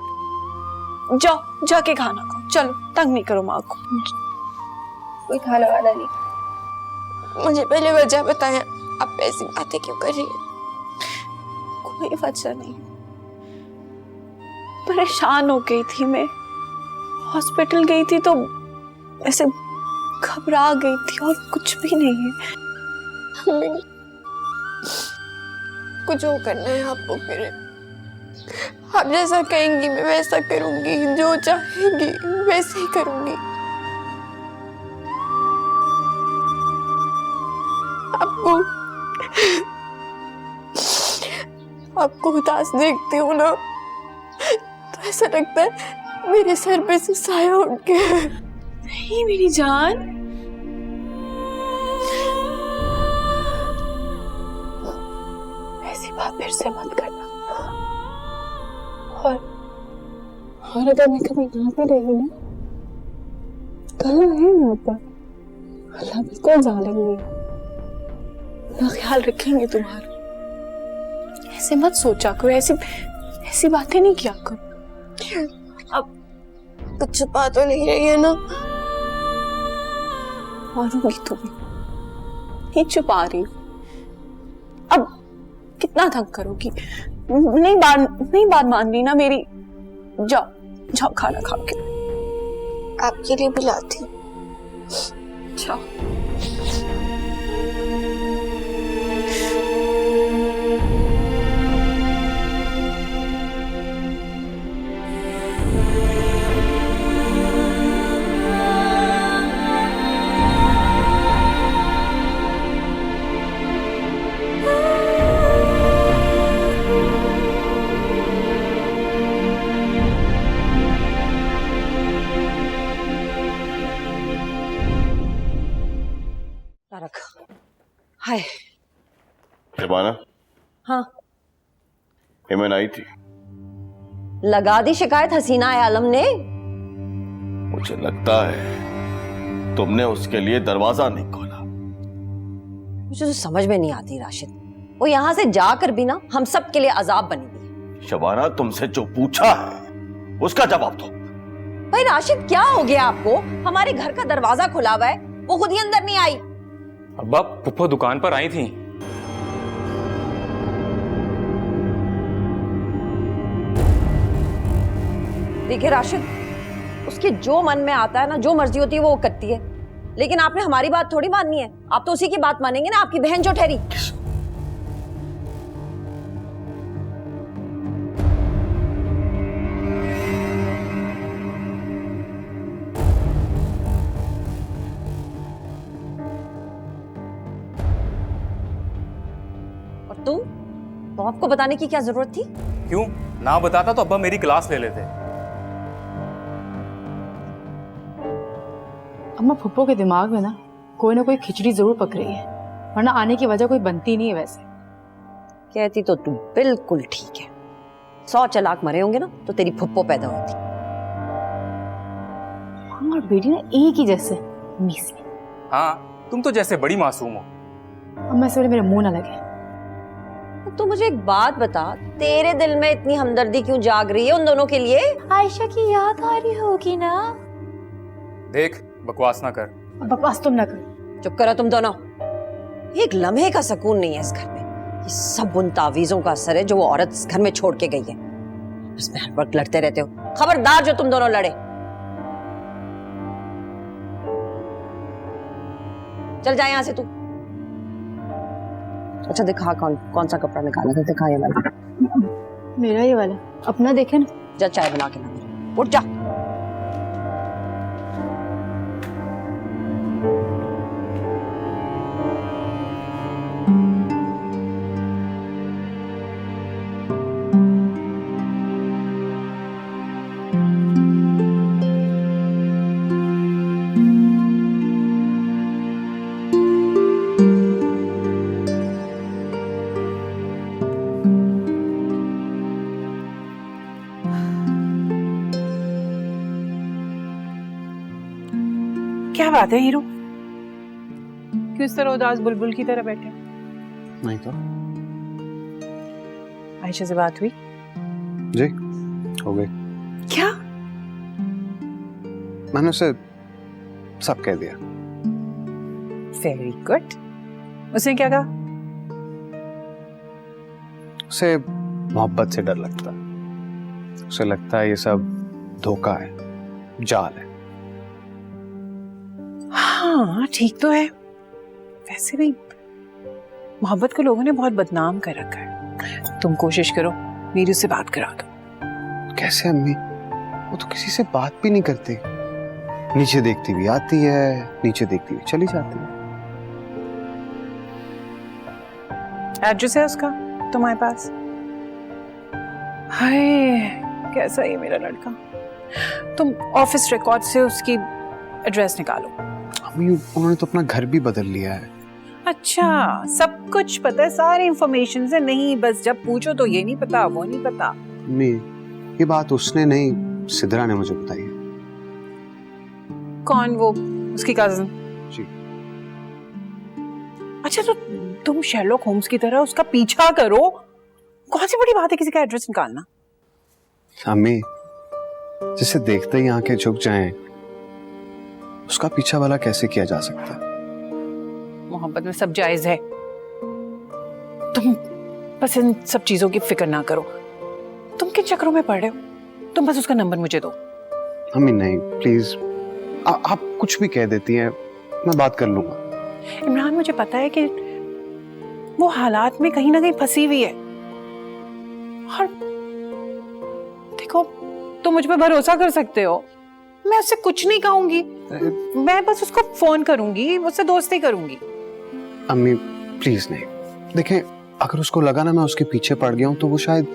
जाओ जाके खाना खाओ, चलो, तंग नहीं करो माँ को। कोई खाने वाला नहीं। मुझे पहले वजह बताएं, आप ऐसी बातें क्यों कर रही हैं? कोई वजह नहीं, परेशान हो गई थी मैं। हॉस्पिटल गई थी तो ऐसे घबरा गई थी, और कुछ भी नहीं है। कुछ और करना है आपको फिर? आप जैसा कहेंगी मैं वैसा करूंगी, जो चाहेंगी वैसे ही करूंगी। आपको उदास देखती हूँ ना, तो ऐसा लगता है मेरे सर पे से साया उठ गया। नहीं मेरी जान, ऐसी बात फिर से मत करना। और अगर मैं कभी यहाँ पे रही ना, अल्लाह है यहाँ पर, अल्लाह बिल्कुल जालिम नहीं है, अल्लाह ख्याल रखेंगे तुम्हारा। ऐसे मत सोचा करो, ऐसी बातें नहीं किया करो। अब कुछ छुपा तो नहीं रही है ना? मारूंगी तुम्हें, नहीं छुपा रही। अब कितना तंग करोगी? नहीं बात मान रही ना मेरी। जाओ खाना खा के। आपके लिए भी लाती हूँ। जाओ। शबाना, हाँ, हेमन आई थी? लगा दी शिकायत हसीना आलम ने। मुझे लगता है तुमने उसके लिए दरवाजा नहीं खोला। मुझे तो समझ में नहीं आती राशिद, वो यहाँ से जाकर भी ना हम सब के लिए अजाब बनी हुई है। शबाना, तुमसे जो पूछा है उसका जवाब दो। भाई राशिद, क्या हो गया आपको? हमारे घर का दरवाजा खुला हुआ है, वो खुद ही अंदर नहीं आई। अब्बा, पुप्पो दुकान पर आई थी। देखिए राशिद, उसके जो मन में आता है ना, जो मर्जी होती है वो करती है, लेकिन आपने हमारी बात थोड़ी माननी है। आप तो उसी की बात मानेंगे ना, आपकी बहन जो ठहरी। और तुम तो आपको बताने की क्या जरूरत थी? क्यों? ना बताता तो अब्बा मेरी क्लास ले लेते। अम्मा, फुप्पो के दिमाग में ना कोई खिचड़ी जरूर पक रही है, वरना आने की वजह कोई बनती नहीं है। वैसे कहती तो तू बिल्कुल ठीक है। 100 चालाक मरे होंगे ना तो तेरी फुप्पो पैदा होती। माँ और बेटी ना एक ही जैसे मिस। हाँ, तुम तो जैसे बड़ी मासूम हो। अम्मा, इस वाले मेरे मुंह ना लगे। तू मुझे एक बात बता, तेरे दिल में इतनी हमदर्दी क्यों जाग रही है उन दोनों के लिए? आयशा की याद आ रही होगी ना। देख, बकवास ना कर। बकवास तुम ना कर। चुप करो तुम दोनों। एक लम्हे का सुकून नहीं है इस घर में। ये सब उन तावीजों का असर है जो वो औरत इस घर में छोड़ के गई है। उसमें हर वक्त लड़ते रहते हो। खबरदार जो तुम दोनों लड़े। चल जाए यहां से तू। अच्छा दिखा कौन सा कपड़ा निकाला था, दिखा ये वाला। मेरा ये वाला अपना देखे ना। जा चाय बना के ला, उठ जा। क्या बात है हीरो, क्यों इस तरह उदास बुलबुल की तरह बैठे? नहीं तो आयशा से बात हुई? जी, हो गई। क्या? मैंने उसे सब कह दिया। Very good. उसने क्या कहा? उसे मोहब्बत से डर लगता है। उसे लगता है ये सब धोखा है, जाल है। हाँ ठीक तो है। वैसे भी मोहब्बत को लोगों ने बहुत बदनाम कर रखा है। तुम कोशिश करो मेरी उससे बात करा दो। कैसे अम्मी? वो तो किसी से बात भी नहीं करती। नीचे देखती भी आती है, नीचे देखती भी चली जाती है। एड्रेस है उसका तुम्हारे पास? हाय, कैसा है मेरा लड़का। तुम ऑफिस रिकॉर्ड से उसकी एड्रेस निकालो। अम्मी, उन्होंने तो अपना घर भी बदल लिया है। अच्छा, सब कुछ पता है, सारी इंफॉर्मेशन से? नहीं, बस जब पूछो तो ये नहीं पता, वो नहीं पता। अम्मी, ये बात उसने नहीं, सिद्रा ने मुझे बताई है। कौन? वो उसकी कजिन? जी। अच्छा, तो तुम शेरलॉक होम्स की तरह उसका पीछा करो। कौन सी बड़ी बात है किसी का एड्रेस निकालना? अम्मी, जिसे देखते ही आंखें झुक जाएं, उसका पीछा वाला कैसे किया जा सकता है? मोहब्बत में सब जायज है। तुम बस इन सब चीजों की फिक्र ना करो। तुम किन चक्करों में पड़ रहे हो? तुम बस उसका नंबर मुझे दो। अम्मी नहीं, प्लीज। आप कुछ भी कह देती हैं, मैं बात कर लूंगा। इमरान, मुझे पता है कि वो हालात में कहीं ना कहीं फंसी हुई है, और देखो तुम मुझ पे भरोसा कर सकते हो। मैं उससे कुछ नहीं कहूंगी, मैं बस उसको फोन करूंगी, उससे दोस्ती करूंगी। अम्मी प्लीज नहीं। देखें, अगर उसको लगा ना मैं उसके पीछे पड़ गया हूं तो वो शायद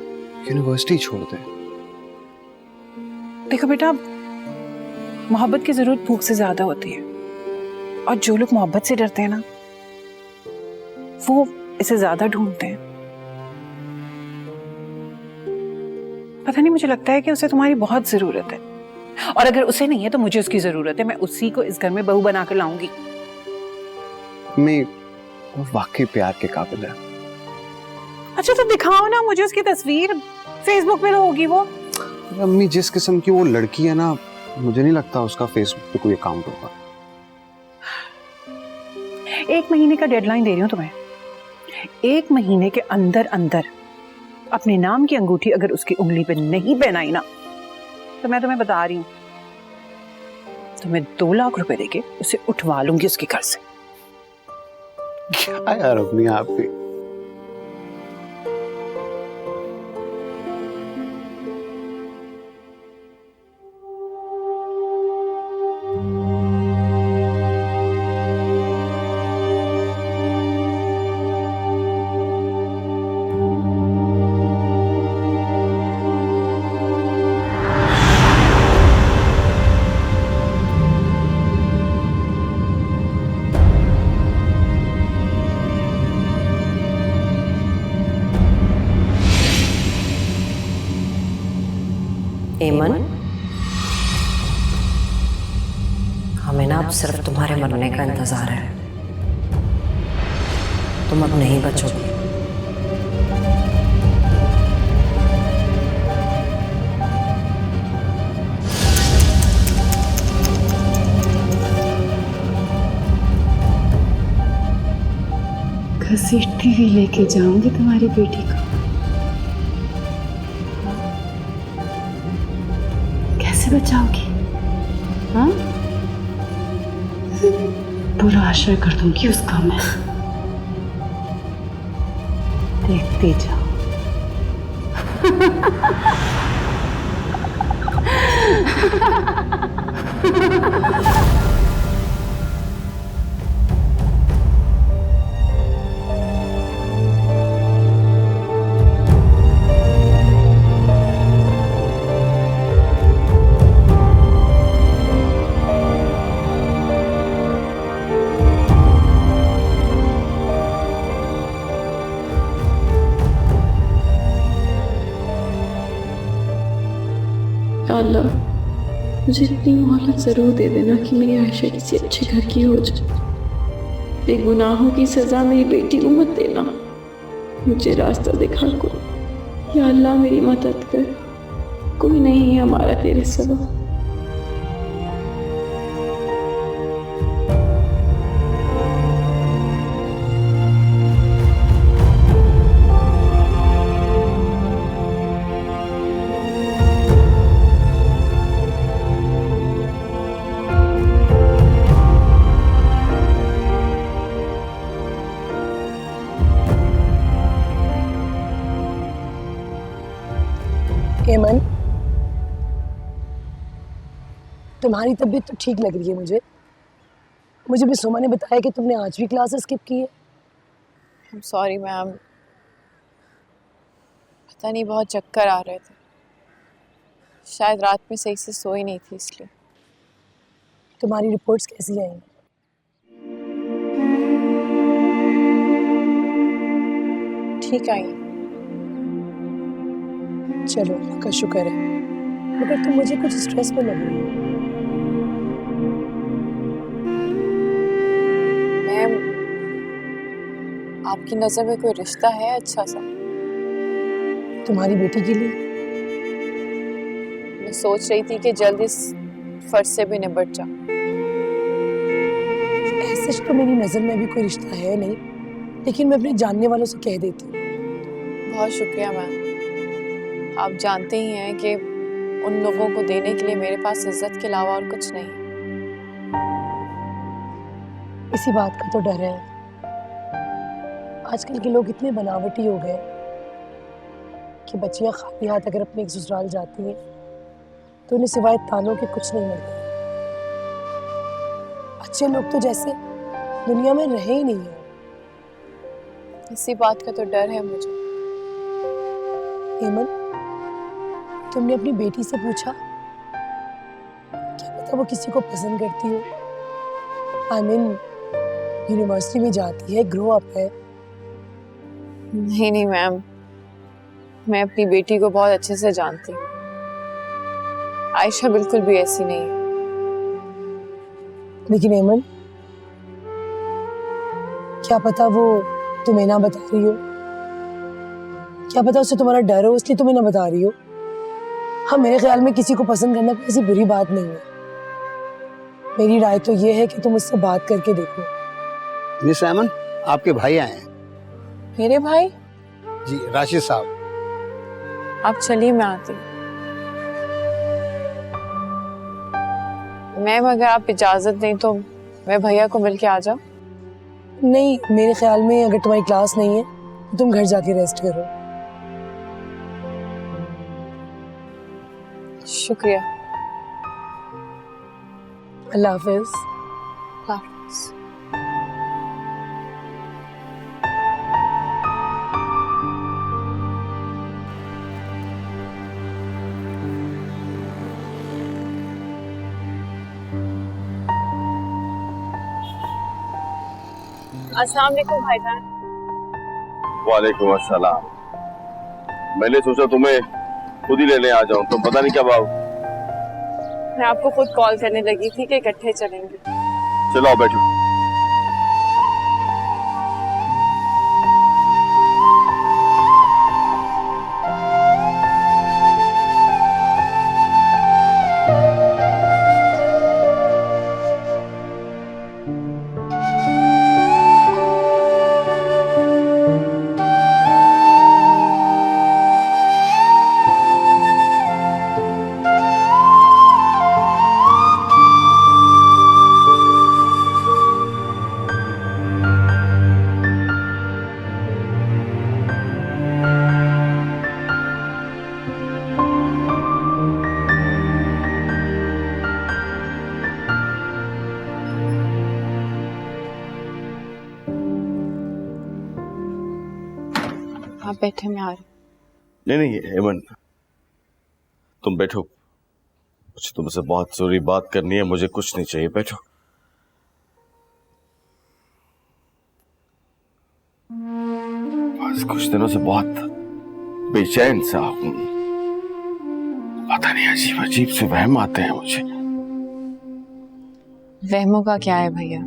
यूनिवर्सिटी छोड़ दे। देखो बेटा, मोहब्बत की जरूरत भूख से ज्यादा होती है, और जो लोग मोहब्बत से डरते हैं ना, वो इसे ज्यादा ढूंढते हैं। पता नहीं, मुझे लगता है कि उसे तुम्हारी बहुत जरूरत है, और अगर उसे नहीं है तो मुझे उसकी जरूरत है। मैं उसी को इस घर में बहू बनाकर लाऊंगी। वो वाकई प्यार के काबिल है। अच्छा तो दिखाओ ना मुझे उसकी तस्वीर, फेसबुक पे तो होगी वो। अम्मी, जिस किस्म की वो लड़की है ना, मुझे नहीं लगता उसका फेसबुक पे कोई अकाउंट होगा। 1 महीने का डेडलाइन दे रही हूँ तुम्हें। 1 महीने के अंदर अंदर अपने नाम की अंगूठी अगर उसकी उंगली पे नहीं पहनाई ना, तो मैं तुम्हें बता रही हूँ, तुम्हें 2 लाख रुपए देके उसे उठवा लूंगी उसके घर से। क्या यार अम्मी आप भी। एमन, हमें ना अब सिर्फ तुम्हारे मरने का इंतजार है। तुम अब नहीं बचोगी। घसीटती हुई लेके जाऊंगी तुम्हारी बेटी को। कैसे बचाओगी? हाँ, पूरा आश्रय कर दूंगी उसका मैं। देखते जाओ। अल्लाह, मुझे इतनी मोहलत ज़रूर दे देना कि मेरी आयशा किसी अच्छे घर की हो जाए। बेगुनाहों की सज़ा मेरी बेटी को मत देना। मुझे रास्ता दिखा कोई। या अल्लाह मेरी मदद कर। कोई नहीं है हमारा तेरे सिवा। एमन, तुम्हारी तबीयत तो ठीक लग रही है मुझे। मुझे भी सोमा ने बताया कि तुमने आज भी क्लास स्किप की है। I'm sorry मैम, पता नहीं बहुत चक्कर आ रहे थे, शायद रात में सही से सोई नहीं थी इसलिए। तुम्हारी रिपोर्ट्स कैसी आई? ठीक आई। चलो, अल्लाह का शुक्र है। मगर तुम मुझे कुछ स्ट्रेस में लग रही हो। मैम, आपकी नज़र में कोई रिश्ता है अच्छा सा? तुम्हारी बेटी के लिए? मैं सोच रही थी कि जल्द इस फर्ज से भी निपट जाऊं। ऐसे तो मेरी नज़र में भी कोई रिश्ता है नहीं, लेकिन मैं अपने जानने वालों से कह देती हूँ। बहुत शुक्रिया मैम। आप जानते ही हैं कि उन लोगों को देने के लिए मेरे पास इज्जत के अलावा और कुछ नहीं। इसी बात का तो डर है। आजकल के लोग इतने बनावटी हो गए कि बच्चियां खाली हाथ अगर अपने एक ससुराल जाती हैं तो उन्हें सिवाय तानों के कुछ नहीं मिलता। अच्छे लोग तो जैसे दुनिया में रहे ही नहीं है। इसी बात का तो डर है मुझे। हेमन, तुमने अपनी बेटी से पूछा? क्या पता वो किसी को पसंद करती हो। आई मीन, यूनिवर्सिटी में जाती है, ग्रो अप है। नहीं नहीं मैम, मैं अपनी बेटी को बहुत अच्छे से जानती हूँ। आयशा बिल्कुल भी ऐसी नहीं है। लेकिन एमन, क्या पता वो तुम्हें ना बता रही हो, क्या पता उसे तुम्हारा डर हो इसलिए तुम्हें ना बता रही हो। हाँ, मेरे ख्याल में किसी को पसंद करना कोई ऐसी बुरी बात नहीं है। मेरी राय तो ये है कि तुम उससे बात करके देखो। मिस एमन, आपके भाई आए हैं। मेरे भाई? जी, राशिद साहब। आप चलिए, मैं आती हूँ। मैम, अगर आप इजाजत दें तो मैं भैया को मिलके आ जाऊं? नहीं, मेरे ख्याल में अगर तुम्हारी क्लास नहीं है तो तुम घर जाके रेस्ट करो। शुक्रिया। अल्लाह हाफिज। अल्लाह हाफिज। अस्सलाम वालेकुम भाईजान। वालेकुम अस्सलाम। मैंने सोचा तुम्हें खुद ही लेने आ जाऊं, तो पता नहीं क्या भाव। मैं आपको खुद कॉल करने लगी थी कि इकट्ठे चलेंगे। चलो आओ, बैठो। आप बैठे, मैं आ रही। नहीं हेमन, तुम बैठो। मुझे तुमसे बहुत जरूरी बात करनी है। मुझे कुछ नहीं चाहिए, बैठो। बस कुछ दिनों से बहुत बेचैन सा हूं। पता नहीं, अजीब अजीब से वहम आते हैं मुझे। वहमों का क्या है भैया,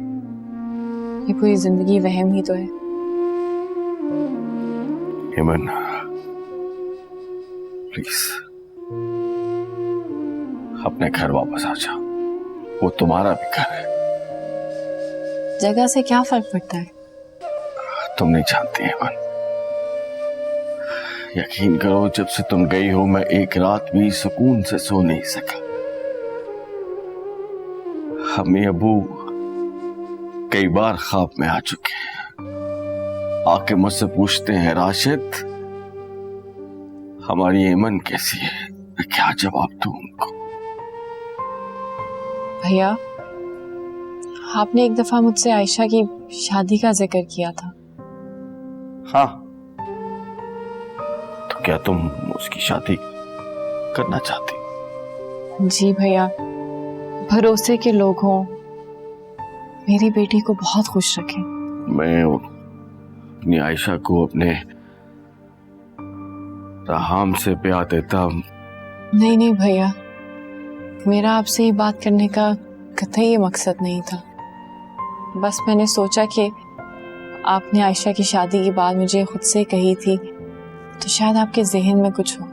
ये पूरी जिंदगी वहम ही तो है। हेमन, प्लीज अपने घर वापस आ जाओ। वो तुम्हारा भी घर है। जगह से क्या फर्क पड़ता है? तुम नहीं जानती हेमन। यकीन करो, जब से तुम गई हो मैं एक रात भी सुकून से सो नहीं सका। अम्मी अबू कई बार ख्वाब में आ चुके हैं। आके मुझसे पूछते हैं, राशिद हमारी एमन कैसी है? मैं क्या जवाब दूं उनको? भैया, आपने एक दफा मुझसे आयशा की शादी का जिक्र किया था। हाँ, तो क्या तुम उसकी शादी करना चाहती? जी भैया, भरोसे के लोग हों, मेरी बेटी को बहुत खुश रखें। मैं अपनी आयशा को अपने राहाम से ब्याह देता। नहीं भैया, मेरा आपसे ये बात करने का कतई ये मकसद नहीं था। बस मैंने सोचा कि आपने आयशा की शादी की बात मुझे खुद से कही थी, तो शायद आपके जहन में कुछ हो।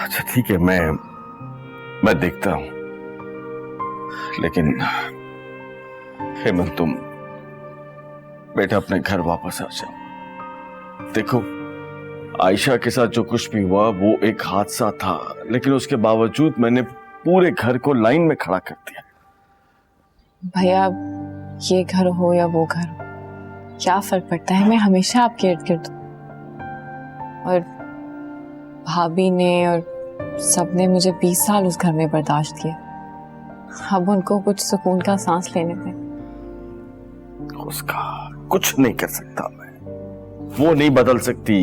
अच्छा ठीक है, मैं देखता हूं। लेकिन हेमंत, तुम बेटा अपने घर वापस आ जाओ। देखो, आयशा के साथ जो कुछ भी हुआ वो एक हादसा था, लेकिन उसके बावजूद मैंने पूरे घर को लाइन में खड़ा कर दिया। भैया, ये घर हो या वो घर हो, क्या फर्क पड़ता है? मैं हमेशा आपके इर्द गिर्द हूं। और भाभी ने और सबने मुझे 20 साल उस घर में बर्दाश्त किया। अब उनको कुछ सुकून का सांस लेने दें। उसका कुछ नहीं कर सकता मैं। वो नहीं बदल सकती।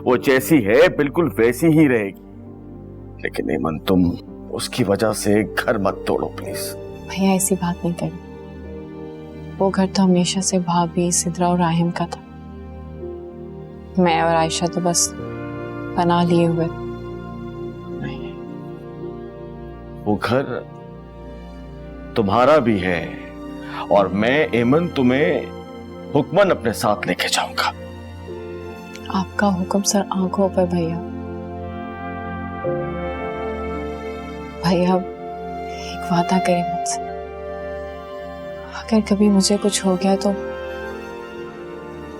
वो जैसी है बिल्कुल वैसी ही रहेगी। लेकिन हेमंत, तुम उसकी वजह से घर मत तोड़ो प्लीज। भैया, ऐसी बात नहीं करी। वो घर तो हमेशा से भाभी, सिद्रा और राहिम का था। मैं और आयशा तो बस पनाह लिए हुए। नहीं, वो घर तुम्हारा भी है और मैं एमन तुम्हें हुक्मन अपने साथ लेके जाऊंगा। आपका हुक्म सर आंखों पर भैया। भैया एक वादा करें मुझसे, अगर कभी मुझे कुछ हो गया तो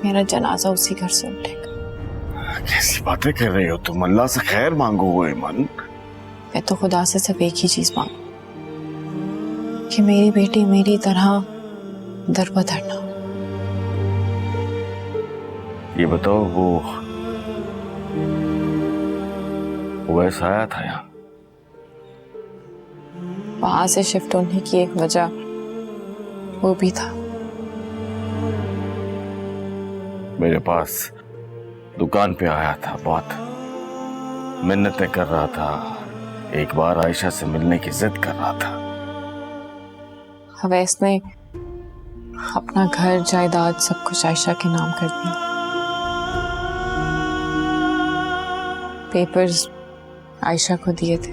मेरा जनाजा उसी घर से उठेगा। कैसी बातें कर रही हो तुम? अल्लाह से खैर मांगो एमन। मैं तो खुदा से सिर्फ एक ही चीज मांगू कि मेरी बेटी मेरी तरह दर बदर ना हो। ये बताओ, वो ऐसा आया था यहाँ? वहां से शिफ्ट होने की एक वजह वो भी था। मेरे पास दुकान पे आया था, बहुत मिन्नतें कर रहा था, एक बार आयशा से मिलने की जिद कर रहा था। अवैस ने अपना घर जायदाद सब कुछ आयशा के नाम कर दिया। पेपर्स आयशा को दिए थे,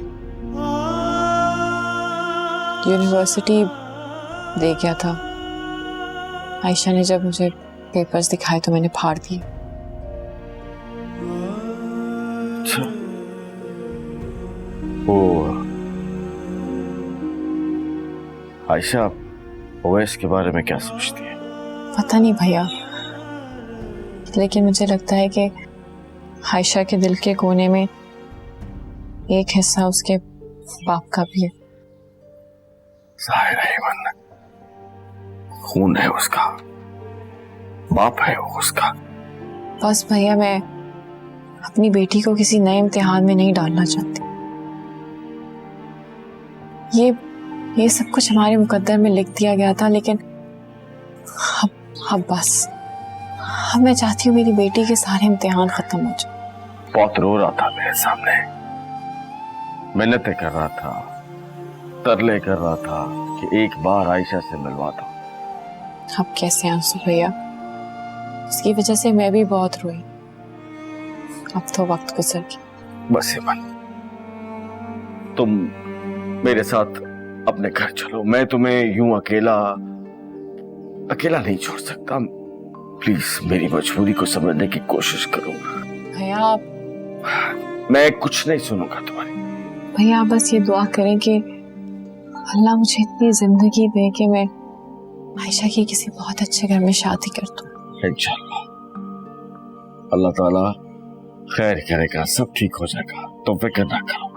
यूनिवर्सिटी दे गया था। आयशा ने जब मुझे पेपर्स दिखाए तो मैंने फाड़ दिए। अच्छा, वो आयशा ओवैस के बारे में क्या सोचती है? पता नहीं भैया, लेकिन मुझे लगता है कि आयशा के दिल के कोने में एक हिस्सा उसके बाप का भी है। जाहिर है एमन, खून है उसका, बाप है वो उसका। बस भैया मैं अपनी बेटी को किसी नए इम्तिहान में नहीं डालना चाहती। ये सब कुछ हमारे मुकद्दर में लिख दिया गया था, लेकिन अब बस अब मैं चाहती हूँ मेरी बेटी के सारे इम्तिहान खत्म हो जाए। बहुत रो रहा था मेरे सामने, मिन्नतें कर रहा था, तरले कर रहा था कि एक बार आयशा से मिलवा दो। अब कैसे आंसू भैया, इसकी वजह से मैं भी बहुत रोई। अब तो वक्त गुजर गया। बस एमन, तुम मेरे साथ अपने घर चलो, मैं तुम्हें यूं अकेला नहीं छोड़ सकता। प्लीज मेरी मजबूरी को समझने की कोशिश करो। भैया मैं कुछ नहीं सुनूंगा तुम्हारी। भैया आप बस ये दुआ करें कि अल्लाह मुझे इतनी जिंदगी दे कि मैं आयशा की किसी बहुत अच्छे घर में शादी कर दूं। इंशाल्लाह अल्लाह ताला खैर करेगा, सब ठीक हो जाएगा, तुम फिक्र ना करो।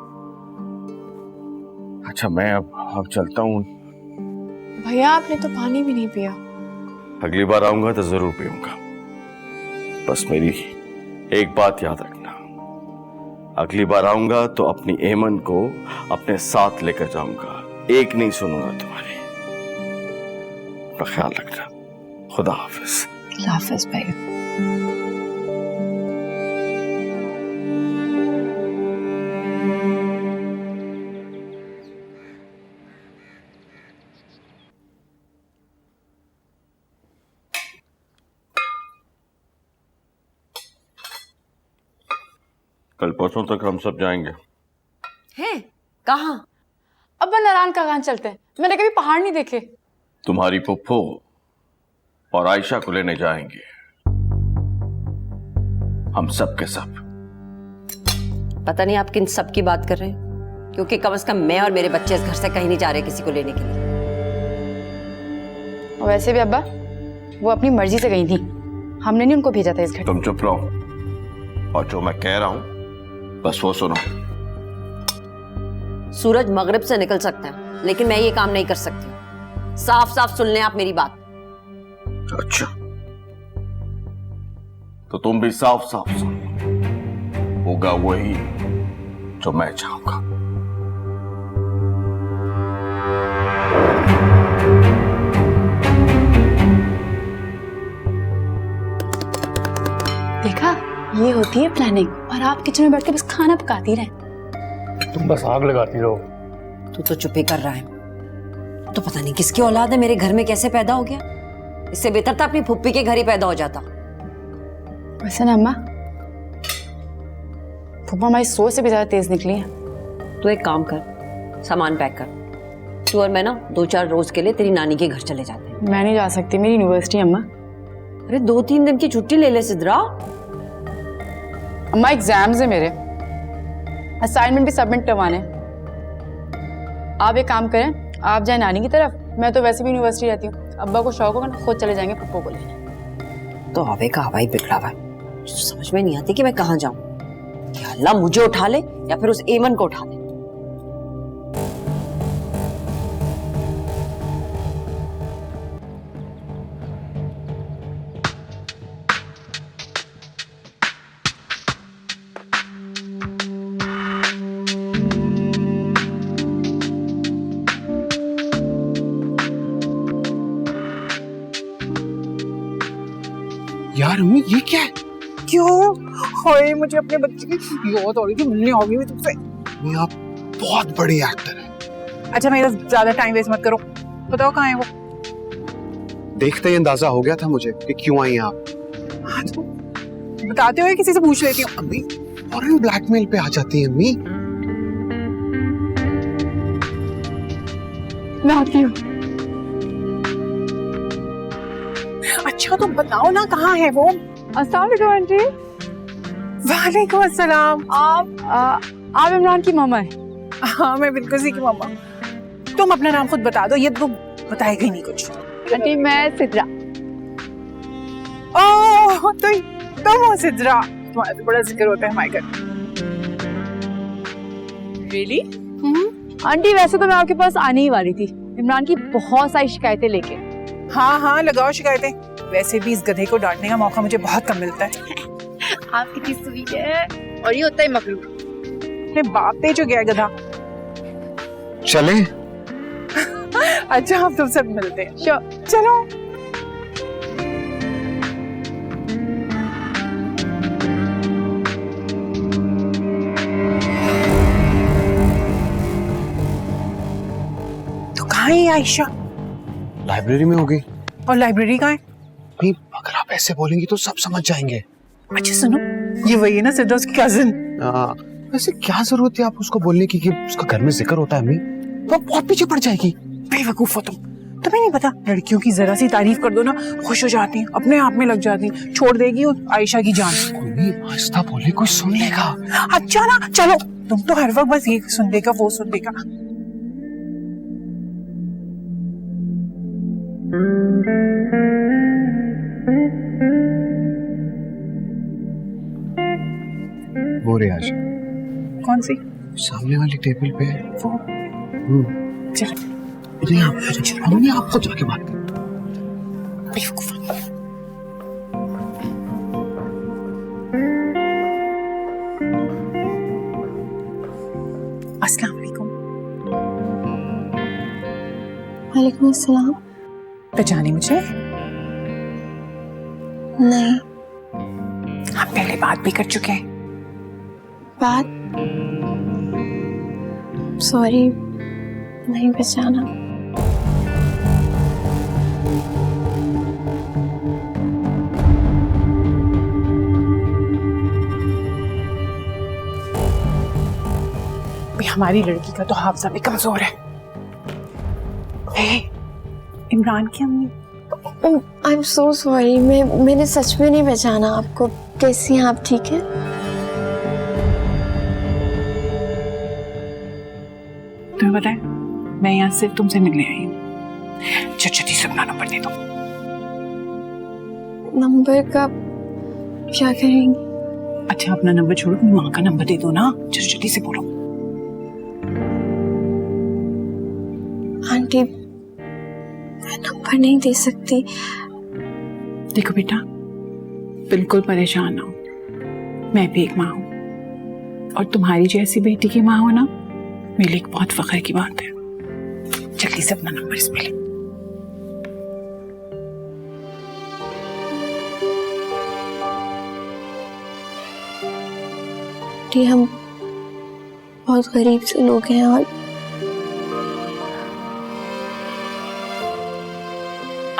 अच्छा मैं अब चलता हूँ। भैया आपने तो पानी भी नहीं पिया। अगली बार आऊंगा तो जरूर पीऊंगा। बस मेरी एक बात याद रखना, अगली बार आऊंगा तो अपनी एमन को अपने साथ लेकर जाऊंगा, एक नहीं सुनूंगा तुम्हारी। अपना ख्याल रखना। खुदा हाफिज। खुदा हाफिज भैया। कल परसों तक हम सब जाएंगे। हैं? कहाँ? अब नारायण का कहाँ चलते हैं? मैंने कभी पहाड़ नहीं देखे। तुम्हारी पुप्पो और आयशा को लेने जाएंगे, हम सब के सब। पता नहीं आप किन सब की बात कर रहे हैं, क्योंकि कम से कम मैं और मेरे बच्चे इस घर से कहीं नहीं जा रहे किसी को लेने के लिए। और वैसे भी अब्बा वो अपनी मर्जी से गई थी, हमने नहीं उनको भेजा था इस घर। तुम चुप रहो और जो मैं कह रहा हूं बस वो सुनो। सूरज मगरिब से निकल सकता है, लेकिन मैं ये काम नहीं कर सकती। साफ साफ सुन लें आप मेरी बात। अच्छा तो तुम भी साफ साफ सुन, होगा वही जो मैं चाहूंगा। देखा, ये होती है प्लानिंग, और आप किचन में बैठ के बस खाना पकाती रहे। तुम बस आग लगाती रहो। तू तो चुप ही कर रहा है। तो पता नहीं किसकी औलाद है, मेरे घर में कैसे पैदा हो गया। इससे बेहतर था अपनी फुप्पी के घर ही पैदा हो जाता। वैसे ना अम्मा, फूफा हमारी सोच से भी ज्यादा तेज निकली है। तू एक काम कर, सामान पैक कर। तू और मैं ना 2-4 रोज के लिए तेरी नानी के घर चले जाते हैं। मैं नहीं जा सकती, मेरी यूनिवर्सिटी अम्मा। अरे 2-3 दिन की छुट्टी ले ले सिद्रा। अम्मा एग्जाम्स है मेरे, असाइनमेंट भी सबमिट करवाने। आप एक काम करें, आप जाए नानी की तरफ, मैं तो वैसे भी यूनिवर्सिटी रहती हूँ। अब्बा को शौक होगा ना, खुद चले जाएंगे पप्पो को लेने। तो आवे का हवाई बिगड़ा हुआ है, समझ में नहीं आती कि मैं कहाँ जाऊं। क्या अल्लाह मुझे उठा ले या फिर उस एमन को उठा ले। यार अम्मी ये क्या है? क्यों? हाय मुझे अपने बच्चे की याद आ रही थी, मिलने आ गई मैं तुमसे। अम्मी आप बहुत बड़ी एक्टर हैं। अच्छा मेरा ज्यादा टाइम वेस्ट मत करो, बताओ कहाँ है वो? देखते ही अंदाजा हो गया था मुझे कि क्यों आई हैं आप। हाँ तो बताते हुए किसी से पूछ लेती हूँ। अम्मी फौरन ब्लैकमेल पे आ जाती है अम्मी। मैं आती हूँ। अच्छा तो बताओ ना कहाँ है वो? अस्सलाम वालेकुम आंटी। वालेकुम अस्सलाम। आप इमरान की मामा है? हाँ मैं बिल्कुल सी की मामा। तुम अपना नाम खुद बता दो, ये तो बताएगा ही नहीं कुछ। आंटी मैं सिद्रा। ओह तो तुम हो सिद्रा, तुम्हारा तो बड़ा जिक्र होता है हमारे घर। रियली? आंटी वैसे तो मैं आपके पास आने ही वाली थी, इमरान की बहुत सारी शिकायतें लेके। हाँ हाँ लगाओ शिकायतें, वैसे भी इस गधे को डांटने का मौका मुझे बहुत कम मिलता है। आप कितनी स्वीट है, और ये होता है मकरू। अपने बाप पे जो गया गधा। चले? अच्छा हम तुम सब मिलते हैं। श्योर चलो। तो कहाँ है आयशा? लाइब्रेरी में होगी। और लाइब्रेरी कहाँ है? नहीं, अगर आप ऐसे बोलेंगी तो सब समझ जाएंगे। अच्छा सुनो, ये वही है ना सिद्रा की कजिन? वैसे क्या जरूरत है आप उसको बोलने की कि उसका घर में जिक्र होता है अम्मी? वो बहुत पीछे पड़ जाएगी। बेवकूफ हो तुम, तुम्हें नहीं पता लड़कियों की जरा सी तारीफ कर दो ना खुश हो जाती हैं, अपने आप में लग जाती हैं, छोड़ देगी आयशा की जान। अम्मी आहिस्ता बोले, कोई सुन लेगा। अच्छा ना चलो, तुम तो हर वक्त बस ये सुन लेगा वो सुन लेगा। वो रे आयशा। कौन सी? सामने वाली टेबल पे है वो। चलो हमने आपको जाके बात की। अस्सलाम वालेकुम। वालेकुम अस्सलाम। पहचानी मुझे? नहीं। हम पहले बात भी कर चुके हैं। बात? सॉरी, नहीं पहचाना। हमारी लड़की का तो हाफजा भी कमजोर है। इमरान की अम्मी। आई एम सो सॉरी, मैंने सच में नहीं पहचाना आपको। कैसी हैं आप, ठीक है? तुम्हें पता है मैं यहाँ सिर्फ तुमसे मिलने आई हूँ। छठी से अपना नंबर दे दो। नंबर का क्या करेंगे? अच्छा अपना नंबर छोड़ो, अपनी माँ का नंबर दे दो ना, छठी से बोलो। आंटी मैं नंबर नहीं दे सकती। देखो बेटा, बिल्कुल परेशान ना हो, मैं भी एक माँ हूँ और तुम्हारी जैसी बेटी की माँ हो ना, मेरे लिए एक बहुत फख्र की बात है। जल्दी से अपना नंबर इसमें ले। आंटी हम बहुत गरीब से लोग हैं और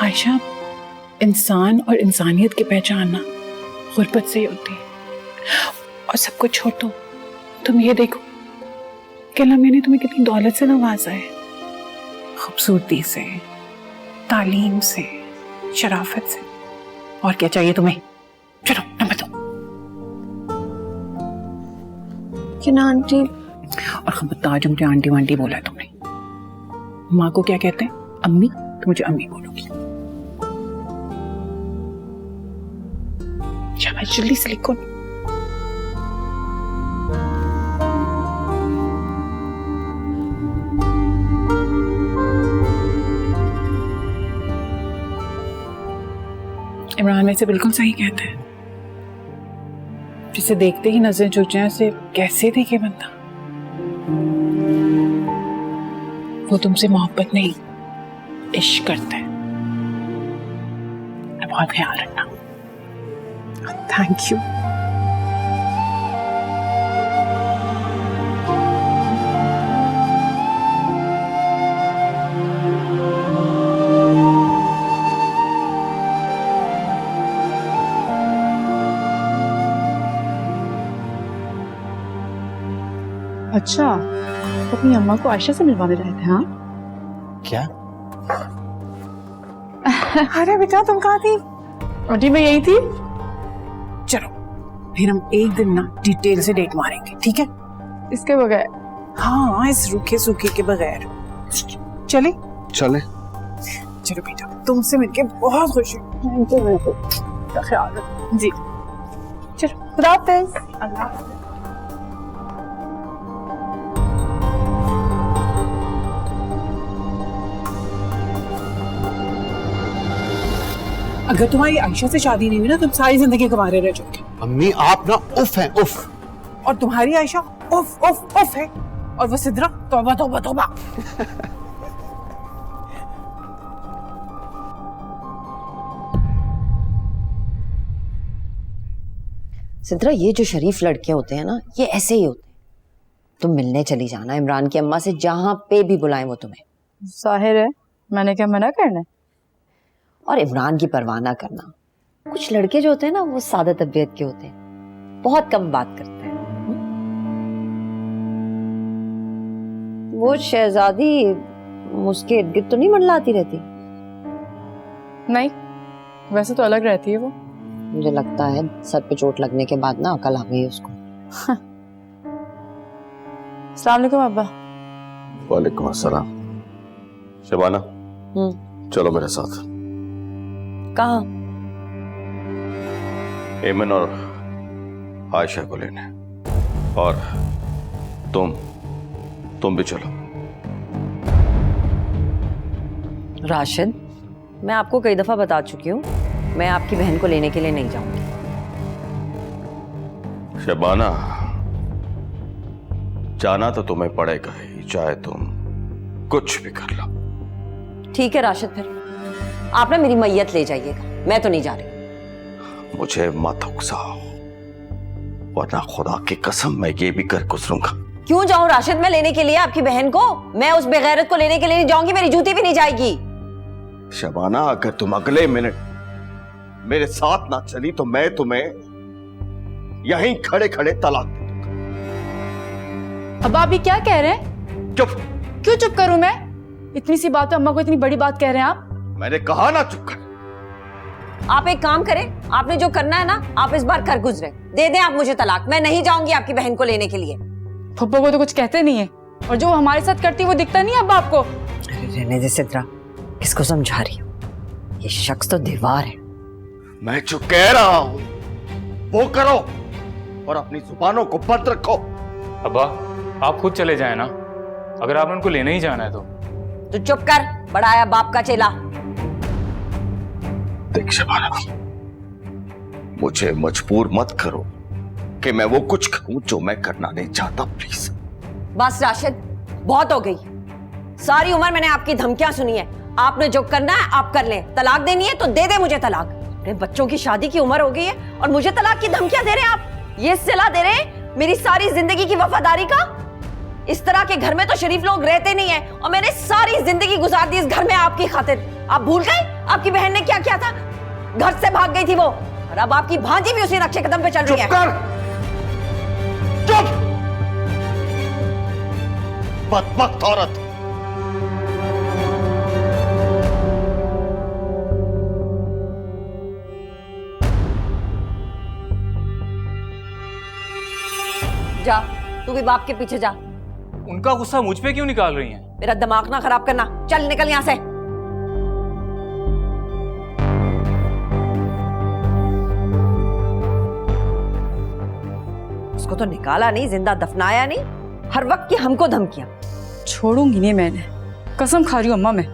आयशा, इंसान और इंसानियत की पहचान ना गुर्बत से ही होती है। और सब कुछ छोड़ दो, तुम ये देखो कि अल्लाह मैंने तुम्हें कितनी दौलत से नवाजा है, खूबसूरती से, तालीम से, शराफत से। और क्या चाहिए तुम्हें? चलो नंबर 2। लेकिन आंटी, और खबरदार जो मुझे आंटी वांटी बोला है तुमने, माँ को क्या कहते हैं? अम्मी। तो मुझे अम्मी बोलोगी। शाबाश, जल्दी से लिखो। इमरान वैसे बिल्कुल सही कहते हैं, जिसे देखते ही नजर झुक जाए उसे कैसे देखे बंदा। वो तुमसे मोहब्बत नहीं, इश्क करता है। बहुत ख्याल रखना। Thank you. अच्छा, तो अपनी अम्मा को आयशा से मिलवाने रहे थे? हाँ क्या? अरे बेटा तुम कहाँ थी? आंटी मैं यही थी। चलो फिर हम एक दिन ना डिटेल से डेट मारेंगे, ठीक है? इसके बगैर? हाँ, इस रूखे सूखे के बगैर। चले चले। चलो बेटा, तुमसे मिलके बहुत खुशी हुई। ख्याल रखो जी। चलो खुदा हाफिज़। अल्लाह। अगर तुम्हारी आयशा से शादी नहीं हुई ना, तुम सारी जिंदगी कुंवारे रह जाओगे। अम्मी आप ना उफ हैं, उफ। और तुम्हारी आयशा उफ उफ उफ है, और वो सिद्रा तौबा तौबा तौबा। सिद्रा, ये जो शरीफ लड़के होते हैं ना, ये ऐसे ही होते हैं। तुम मिलने चली जाना इमरान की अम्मा से, जहां पे भी बुलाएं वो तुम्हें। जाहिर है, मैंने क्या मना करना है? और इमरान की परवाह ना करना। कुछ लड़के जो होते हैं ना, वो सादा तबीयत के होते हैं, बहुत कम बात करते हैं। वो शहजादी उसके इर्द गिर्द तो नहीं मंडलाती रहती? नहीं, वैसे तो अलग रहती है वो। मुझे लगता है सर पे चोट लगने के बाद ना अकल आ गई उसको। अस्सलाम वालेकुम अब्बा। वालेकुम अस्सलाम। शबाना, चलो मेरे साथ। कहाँ? एमन और आयशा को लेने। और तुम भी चलो। राशिद, मैं आपको कई दफा बता चुकी हूँ, मैं आपकी बहन को लेने के लिए नहीं जाऊंगी। शबाना, जाना तो तुम्हें पड़ेगा ही, चाहे तुम कुछ भी कर लो। ठीक है राशिद, फिर आप ना मेरी मैयत ले जाइएगा, मैं तो नहीं जा रही। मुझे मत उकसाओ, वरना खुदा की कसम मैं ये भी कर गुजरूंगा। क्यों जाऊं राशिद मैं लेने के लिए आपकी बहन को? मैं उस बेगैरत को लेने के लिए नहीं जाऊंगी, मेरी जूती भी नहीं जाएगी। शबाना, अगर तुम अगले मिनट मेरे साथ ना चली तो मैं तुम्हें यहीं खड़े खड़े तलाक दे दूंगा। अब्बा अभी क्या कह रहे हैं? चुप। क्यों चुप करूं मैं? इतनी सी बात है, अम्मा को इतनी बड़ी बात कह रहे हैं आप? मैंने कहा ना चुप कर। आप एक काम करें, आपने जो करना है ना, आप इस बार कर गुजरे। दे दें आप मुझे तलाक, मैं नहीं जाऊंगी आपकी बहन को लेने के लिए। फुप्पो को तो कुछ कहते नहीं है, और जो हमारे साथ करती है वो दिखता नहीं है अब्बा आपको? अरे रहने दे सिद्रा, किसको समझा रही हो? ये शख्स तो दीवार है। मैं जो कह रहा हूं वो करो, और अपनी जुबानों को बंद रखो। अब्बा, आप खुद चले जाए ना, अगर आप उनको लेने ही जाना है तो। तू चुप कर, बड़ाया बाप का चेला। देख शबाना, मुझे मजबूर मत करो कि मैं वो कुछ करूं जो मैं करना नहीं चाहता, प्लीज। बस राशिद, बहुत हो गई। सारी उम्र मैंने आपकी धमकियां सुनी है। आपने जो करना है आप कर लें। तलाक देनी है तो दे दे मुझे तलाक। अपने बच्चों की शादी की उम्र हो गई है और मुझे तलाक की धमकियां दे रहे हैं आप। ये सिला दे रहे हैं मेरी सारी जिंदगी की वफादारी का। इस तरह के घर में तो शरीफ लोग रहते नहीं है, और मैंने सारी जिंदगी गुजार दी इस घर में आपकी खातिर। आप भूल गए आपकी बहन ने क्या किया था? घर से भाग गई थी वो, और अब आपकी भांजी भी उसी नक्शे कदम पे चल रही है। चुप कर, चुप। बदबख्त औरत। जा, तू भी बाप के पीछे जा। उनका गुस्सा मुझ पे क्यों निकाल रही हैं? मेरा दिमाग ना खराब करना, चल निकल यहाँ से। उसको तो निकाला नहीं, जिंदा दफनाया नहीं, हर वक्त की हमको धमकियां। छोड़ूंगी नहीं मैंने, कसम खा रही हूँ अम्मा मैं।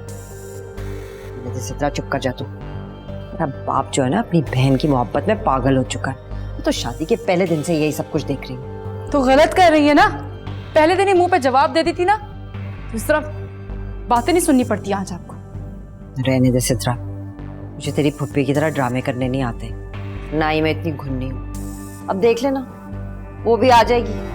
जैसे इतना चुप कर जा तू। मेरा बाप जो है ना अपनी बहन की मोहब्बत में पागल हो चुका है। तो शादी के पहले दिन से यही सब कुछ देख रही है। तो गलत कर रही है ना, पहले दिन ही मुंह पे जवाब दे दी थी ना, तो इस तरह बातें नहीं सुननी पड़ती आज आपको। रहने दे सिद्रा, मुझे तेरी फुप्पी की तरह ड्रामे करने नहीं आते, ना ही मैं इतनी घुन्नी हूँ। अब देख लेना, वो भी आ जाएगी।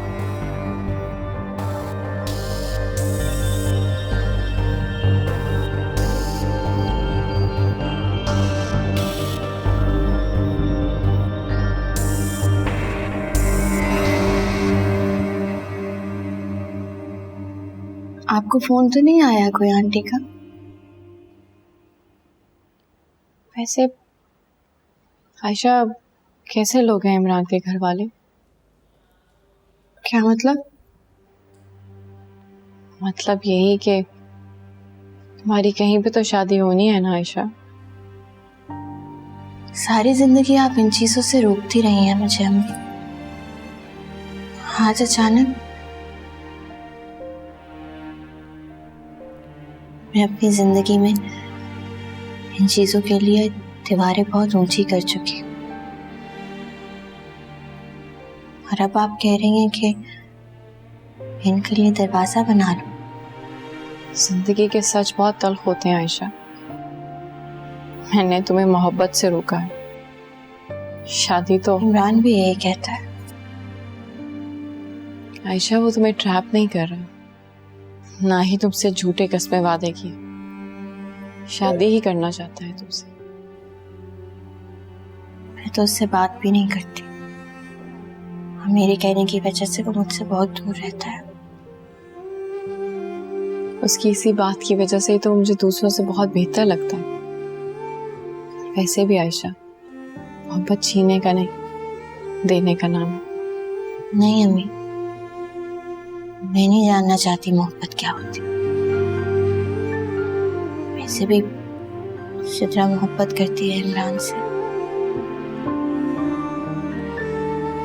आपको फोन तो नहीं आया कोई आंटी का? वैसे आयशा, कैसे लोग हैं इमरान के घर वाले? क्या मतलब? मतलब यही कि तुम्हारी कहीं पे तो शादी होनी है ना आयशा? सारी जिंदगी आप इन चीजों से रोकती रही हैं मुझे अम्मी, आज अचानक मैं अपनी जिंदगी में इन चीजों के लिए दीवारें बहुत ऊंची कर चुकी हूँ, और अब आप कह रही हैं कि इनके लिए दरवाजा बना लो। जिंदगी के सच बहुत तल्ख होते हैं आयशा। मैंने तुम्हें मोहब्बत से रोका है, शादी तो इमरान भी यही कहता है। आयशा, वो तुम्हें ट्रैप नहीं कर रहा, ना ही तुमसे झूठे कस्में वादे किए, शादी ही करना चाहता है तुमसे। मैं तो उससे बात भी नहीं करती, और मेरे कहने की वजह से वो मुझसे बहुत दूर रहता है। उसकी इसी बात की वजह से ही तो मुझे दूसरों से बहुत बेहतर लगता है। वैसे भी आयशा, मोहब्बत छीनने का नहीं, देने का नाम है। नहीं अम्मी, मैं नहीं जानना चाहती मोहब्बत क्या होती। वैसे भी सिद्रा मोहब्बत करती है इमरान से,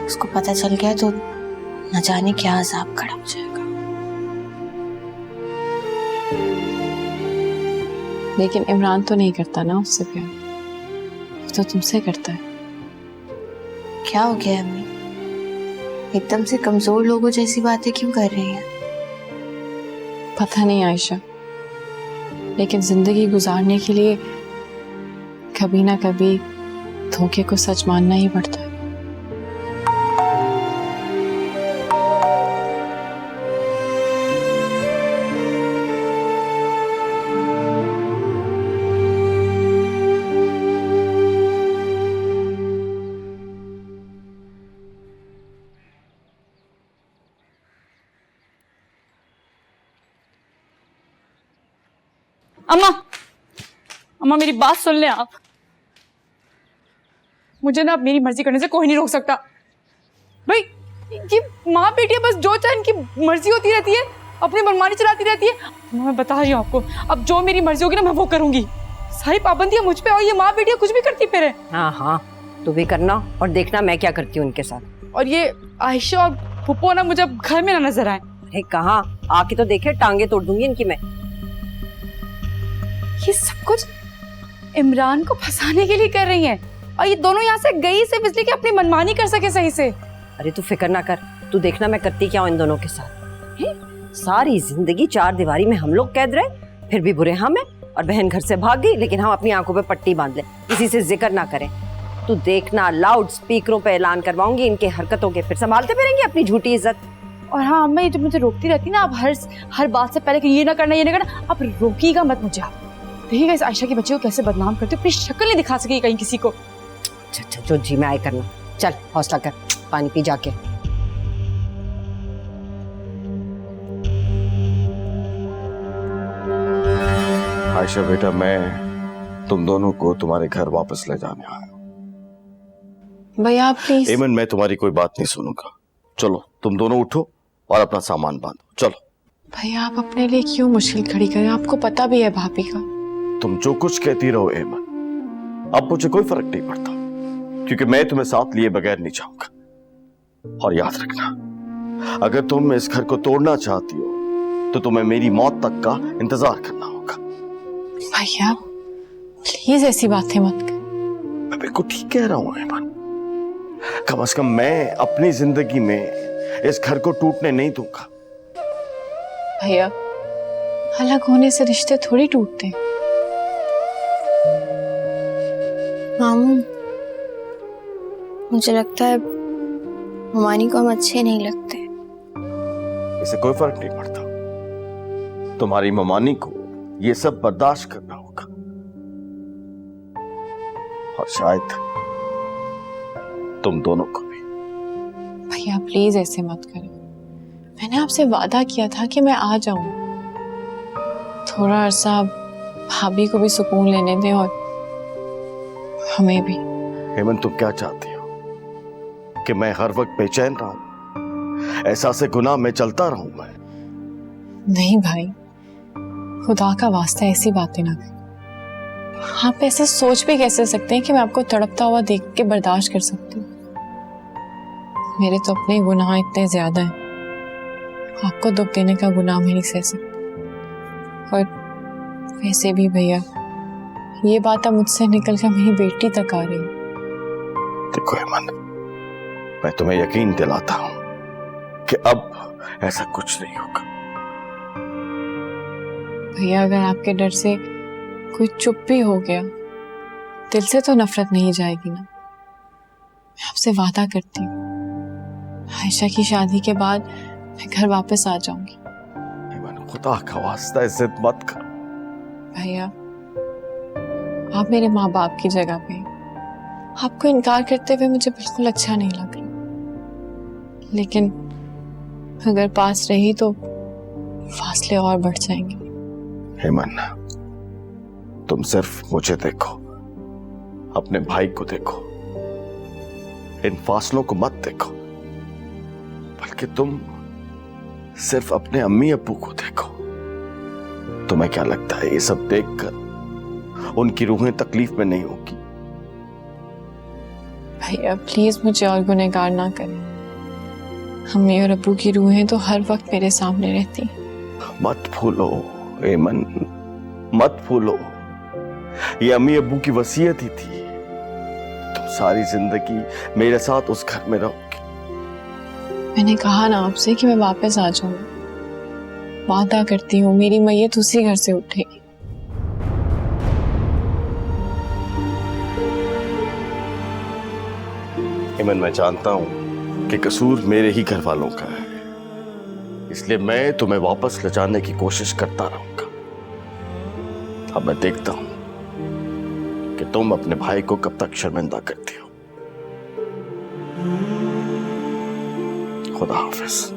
उसको पता चल गया तो न जाने क्या अजाब खड़ा हो जाएगा। लेकिन इमरान तो नहीं करता ना उससे प्यार, वो तो तुमसे करता है। क्या हो गया अम्मी, एकदम से कमजोर लोगों जैसी बातें क्यों कर रही हैं? पता नहीं आयशा, लेकिन जिंदगी गुजारने के लिए कभी ना कभी धोखे को सच मानना ही पड़ता है। अम्मा, अम्मा मेरी बात सुन ले आप। मुझे ना अब मेरी मर्जी करने से कोई नहीं रोक सकता। भाई ये माँ बेटी बस जो चाहे इनकी मर्जी होती रहती है, अपनी मनमानी चलाती रहती है। मैं बता रही हूँ आपको, अब जो मेरी मर्जी होगी ना मैं वो करूंगी। सारी पाबंदियां मुझ पे, और ये माँ बेटियां कुछ भी करती फिर है। हाँ हाँ, तू भी करना और देखना मैं क्या करती हूँ उनके साथ। और ये आयशा और फुप्पो ना मुझे अब घर में ना नजर आए। अरे कहाँ, आके तो देखे, टांगे तोड़ दूंगी इनकी मैं। ये सब कुछ इमरान को फंसाने के लिए कर रही हैं, और ये दोनों यहाँ से गई सिर्फ इसलिए कि अपनी मनमानी कर सके सही से। अरे तू फिक्र ना कर, तू देखना मैं करती क्या हूँ इन दोनों के साथ। सारी जिंदगी चार दीवारी में हम लोग कैद रहे, फिर भी बुरे हम हैं, और बहन घर से भाग गई, लेकिन हम अपनी आंखों पे पट्टी बांध ले, किसी से जिक्र ना करें। तू देखना, लाउड स्पीकरों पे ऐलान करवाऊंगी इनके हरकतों के, फिर संभालते फिरेंगे अपनी झूठी इज्जत। और हाँ अम्मा, ये जो मुझे रोकती रहती ना, आप हर बात से पहले कि ये ना करना ये ना करना, आप रोकिएगा मत मुझे। आप देखिएगा इस आयशा के बच्चे को कैसे बदनाम करते हो, अपनी शक्ल नहीं दिखा सकेगी कहीं किसी को। अच्छा अच्छा, जो जी में आए करना। चल हौसला कर, पानी पी जाके। आयशा बेटा, मैं तुम दोनों को तुम्हारे घर वापस ले जाने आया हूं। भैया प्लीज। एमन, मैं तुम्हारी कोई बात नहीं सुनूंगा। चलो तुम दोनों उठो और अपना सामान बांधो, चलो। भैया आप अपने लिए क्यों मुश्किल खड़ी करें? आपको पता भी है भाभी का। तुम जो कुछ कहती रहो एमन, अब मुझे कोई फर्क नहीं पड़ता, क्योंकि मैं तुम्हें साथ लिए बगैर नहीं जाऊंगा। और याद रखना, अगर तुम इस घर को तोड़ना चाहती हो तो तुम्हें मेरी मौत तक का इंतजार करना होगा। भैया प्लीज ऐसी बातें मत कर। मैं बिल्कुल ठीक कह रहा हूं एमन। कम से कम मैं अपनी जिंदगी में इस घर को टूटने नहीं दूंगा। भैया अलग होने से रिश्ते थोड़ी टूटते हैं। मामू, मुझे लगता है ममानी को हम अच्छे नहीं लगते। इसे कोई फर्क नहीं पड़ता। तुम्हारी ममानी को ये सब बर्दाश्त करना होगा, और शायद तुम दोनों को भी। भैया प्लीज ऐसे मत करो। मैंने आपसे वादा किया था कि मैं आ जाऊं। थोड़ा अरसा भाभी को भी सुकून लेने दें और हमें भी। हेमंत, तुम क्या चाहती हो कि मैं हर वक्त बेचैन रहूं, एहसास गुनाह में चलता रहूं मैं? नहीं भाई, खुदा का वास्ता ऐसी बातें ना करें। आप ऐसे सोच भी कैसे सकते हैं कि मैं आपको तड़पता हुआ देख के बर्दाश्त कर सकती हूँ? मेरे तो अपने गुनाह इतने ज्यादा हैं, आपको दुख देने का गुनाह मैं नहीं सह सकती। और वैसे भी भैया, ये बात अब मुझसे निकलकर मेरी बेटी तक आ रही है। देखो हेमंत, मैं तुम्हें यकीन दिलाता हूं कि अब ऐसा कुछ नहीं होगा। भैया अगर आपके डर से कोई चुप भी हो गया, दिल से तो नफरत नहीं जाएगी ना। मैं आपसे वादा करती हूँ, आयशा की शादी के बाद मैं घर वापस आ जाऊंगी। खुदा का वास्ता जिद मत करो। भैया आप मेरे माँ बाप की जगह पे हैं। आपको इनकार करते हुए मुझे बिल्कुल अच्छा नहीं लग रहा, लेकिन अगर पास रही तो फासले और बढ़ जाएंगे। हेमन, तुम सिर्फ मुझे देखो, अपने भाई को देखो, इन फासलों को मत देखो, बल्कि तुम सिर्फ अपने अम्मी अब्बू को देखो। तुम्हें क्या लगता है ये सब देखकर उनकी रूहें तकलीफ में नहीं होगी? भैया प्लीज मुझे और गुनहगार ना करें। अम्मी और अब्बू की रूहें तो हर वक्त मेरे सामने रहती। मत भूलो एमन, मत भूलो, ये अम्मी अब्बू की वसीयत ही थी। तुम सारी जिंदगी मेरे साथ उस घर में रहोगी। मैंने कहा ना आपसे कि मैं वापस आ जाऊंगी। वादा करती हूँ मेरी मैयत उसी घर से उठेगी। हेमन, मैं जानता हूं कि कसूर मेरे ही घर वालों का है, इसलिए मैं तुम्हें वापस ले जाने की कोशिश करता रहूंगा। अब मैं देखता हूं कि तुम अपने भाई को कब तक शर्मिंदा करती हो। खुदा हाफिज।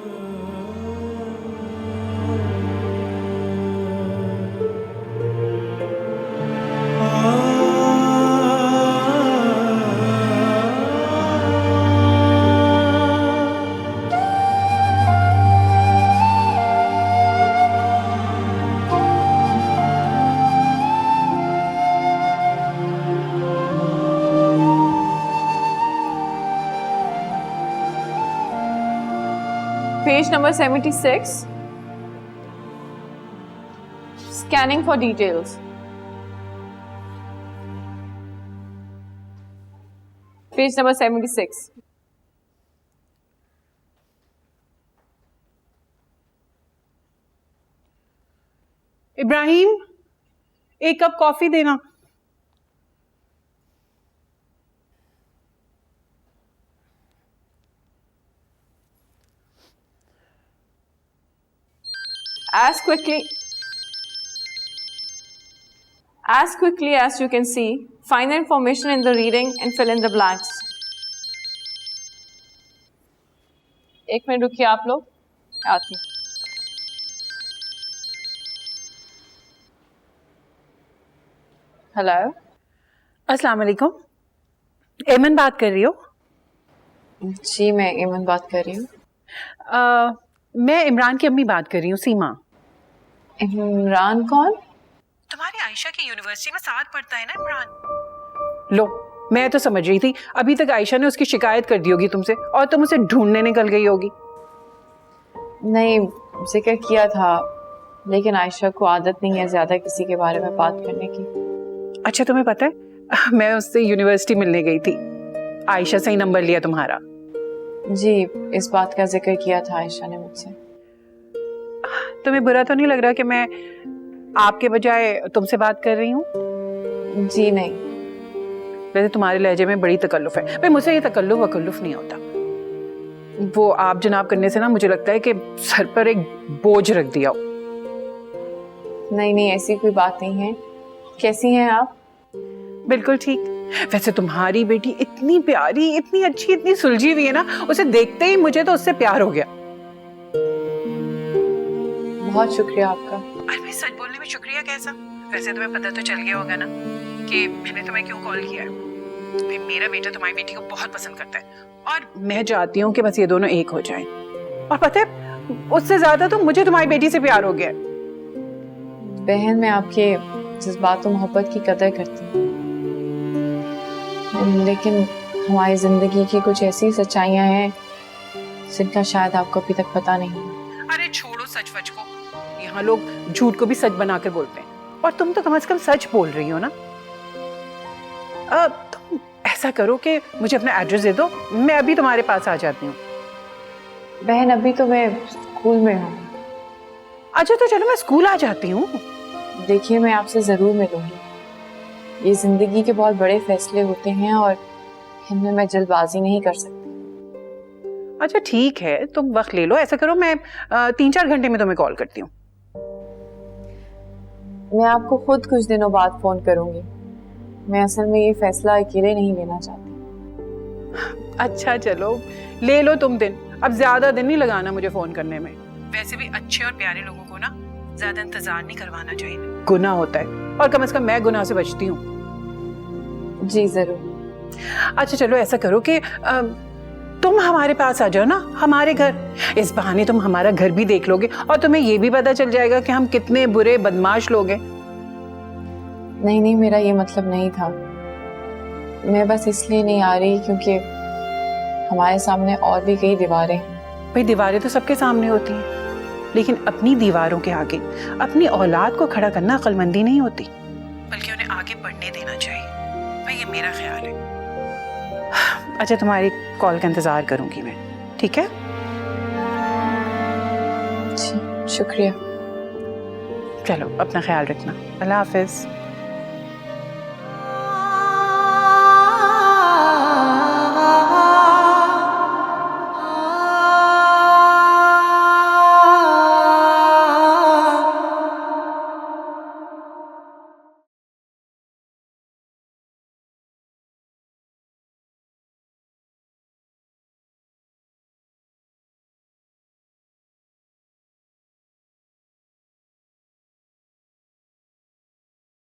Page number 76. Scanning for details. Page number 76. Ibrahim, एक कप कॉफी देना। As quickly as you can see, find the information in the reading and fill in the blanks. एक मिनट रुकिए आप लोग, आती हूँ। हेलो, अस्सलाम वालेकुम। एमन बात कर रही हो? जी मैं इमन बात कर रही हूँ। मैं इमरान की अम्मी बात कर रही हूँ, सीमा। इमरान कौन? तुम्हारी आयशा की यूनिवर्सिटी में साथ पढ़ता है ना इमरान। लो, मैं तो समझ रही थी अभी तक आयशा ने उसकी शिकायत कर दी होगी तुमसे और तुम उसे ढूंढने निकल गई होगी। नहीं, जिक्र किया था, लेकिन आयशा को आदत नहीं है ज्यादा किसी के बारे में बात करने की। अच्छा, तुम्हें पता है मैं उससे यूनिवर्सिटी मिलने गई थी, आयशा से ही नंबर लिया तुम्हारा। जी, इस बात का जिक्र किया था आयशा ने मुझसे। तुम्हें बुरा तो नहीं लग रहा कि मैं आपके बजाय तुमसे बात कर रही हूँ? जी नहीं। वैसे तुम्हारे लहजे में बड़ी तकल्लुफ है, भाई मुझसे ये तकल्लुफ नहीं होता। वो आप जनाब करने से ना मुझे लगता है कि सर पर एक बोझ रख दिया हो। नहीं, ऐसी कोई बात नहीं है। कैसी हैं आप? बिल्कुल ठीक। वैसे तुम्हारी बेटी इतनी प्यारी, इतनी अच्छी, इतनी सुलझी हुई है ना, उसे देखते ही मुझे तो उससे प्यार हो गया। बहुत शुक्रिया आपका। अरे भाई, सच बोलने में शुक्रिया कैसा? वैसे तुम्हें पता तो चल गया होगा ना कि मैंने तुम्हें क्यों कॉल किया है। भाई मेरा बेटा तुम्हारी बेटी को बहुत पसंद करता है और मैं चाहती हूँ कि बस ये दोनों एक हो जाएं। और पता है, उससे ज्यादा तो मुझे तुम्हारी बेटी से प्यार हो गया है। बहन, मैं आपके जज्बात और मोहब्बत की कदर करती हूँ, लेकिन हमारी जिंदगी की कुछ ऐसी सच्चाइयाँ हैं जिनका शायद आपको अभी तक पता नहीं है। अरे छोड़ो सच वच को, यहाँ लोग झूठ को भी सच बनाकर बोलते हैं और तुम तो कम से कम सच बोल रही हो ना। तुम ऐसा करो कि मुझे अपना एड्रेस दे दो, मैं अभी तुम्हारे पास आ जाती हूँ। बहन, अभी तो मैं स्कूल में हूँ। अच्छा तो चलो मैं स्कूल आ जाती हूँ। देखिए, मैं आपसे जरूर मिलूंगी। ये जिंदगी के बहुत बड़े फैसले होते हैं और इनमें मैं जल्दबाजी नहीं कर सकती। अच्छा ठीक है, तुम वक्त ले लो। ऐसा करो, मैं 3-4 घंटे में तुम्हें कॉल करती हूँ। मैं आपको खुद कुछ दिनों बाद फोन करूंगी। मैं असल में ये फैसला अकेले नहीं लेना चाहती। अच्छा चलो, ले लो तुम दिन। अब ज्यादा दिन नहीं लगाना मुझे फोन करने में। वैसे भी अच्छे और प्यारे लोगों को ना ज्यादा इंतजार नहीं करवाना चाहिए, गुनाह होता है और कम से कम मैं गुनाह से बचती हूँ। जी जरूर। अच्छा चलो, ऐसा करो कि तुम हमारे पास आ जाओ ना, हमारे घर। इस बहाने तुम हमारा घर भी देख लोगे और तुम्हें ये भी पता चल जाएगा कि हम कितने बुरे बदमाश लोग हैं। नहीं, मेरा ये मतलब नहीं था। मैं बस इसलिए नहीं आ रही क्योंकि हमारे सामने और भी कई दीवारें हैं। भाई दीवारें तो सबके सामने होती हैं, लेकिन अपनी दीवारों के आगे अपनी औलाद को खड़ा करना अक्लमंदी नहीं होती, बल्कि उन्हें आगे बढ़ने देना चाहिए। भाई ये मेरा ख्याल है। अच्छा, तुम्हारी कॉल का इंतजार करूंगी मैं, ठीक है? जी शुक्रिया। चलो, अपना ख्याल रखना। अल्लाह हाफिज।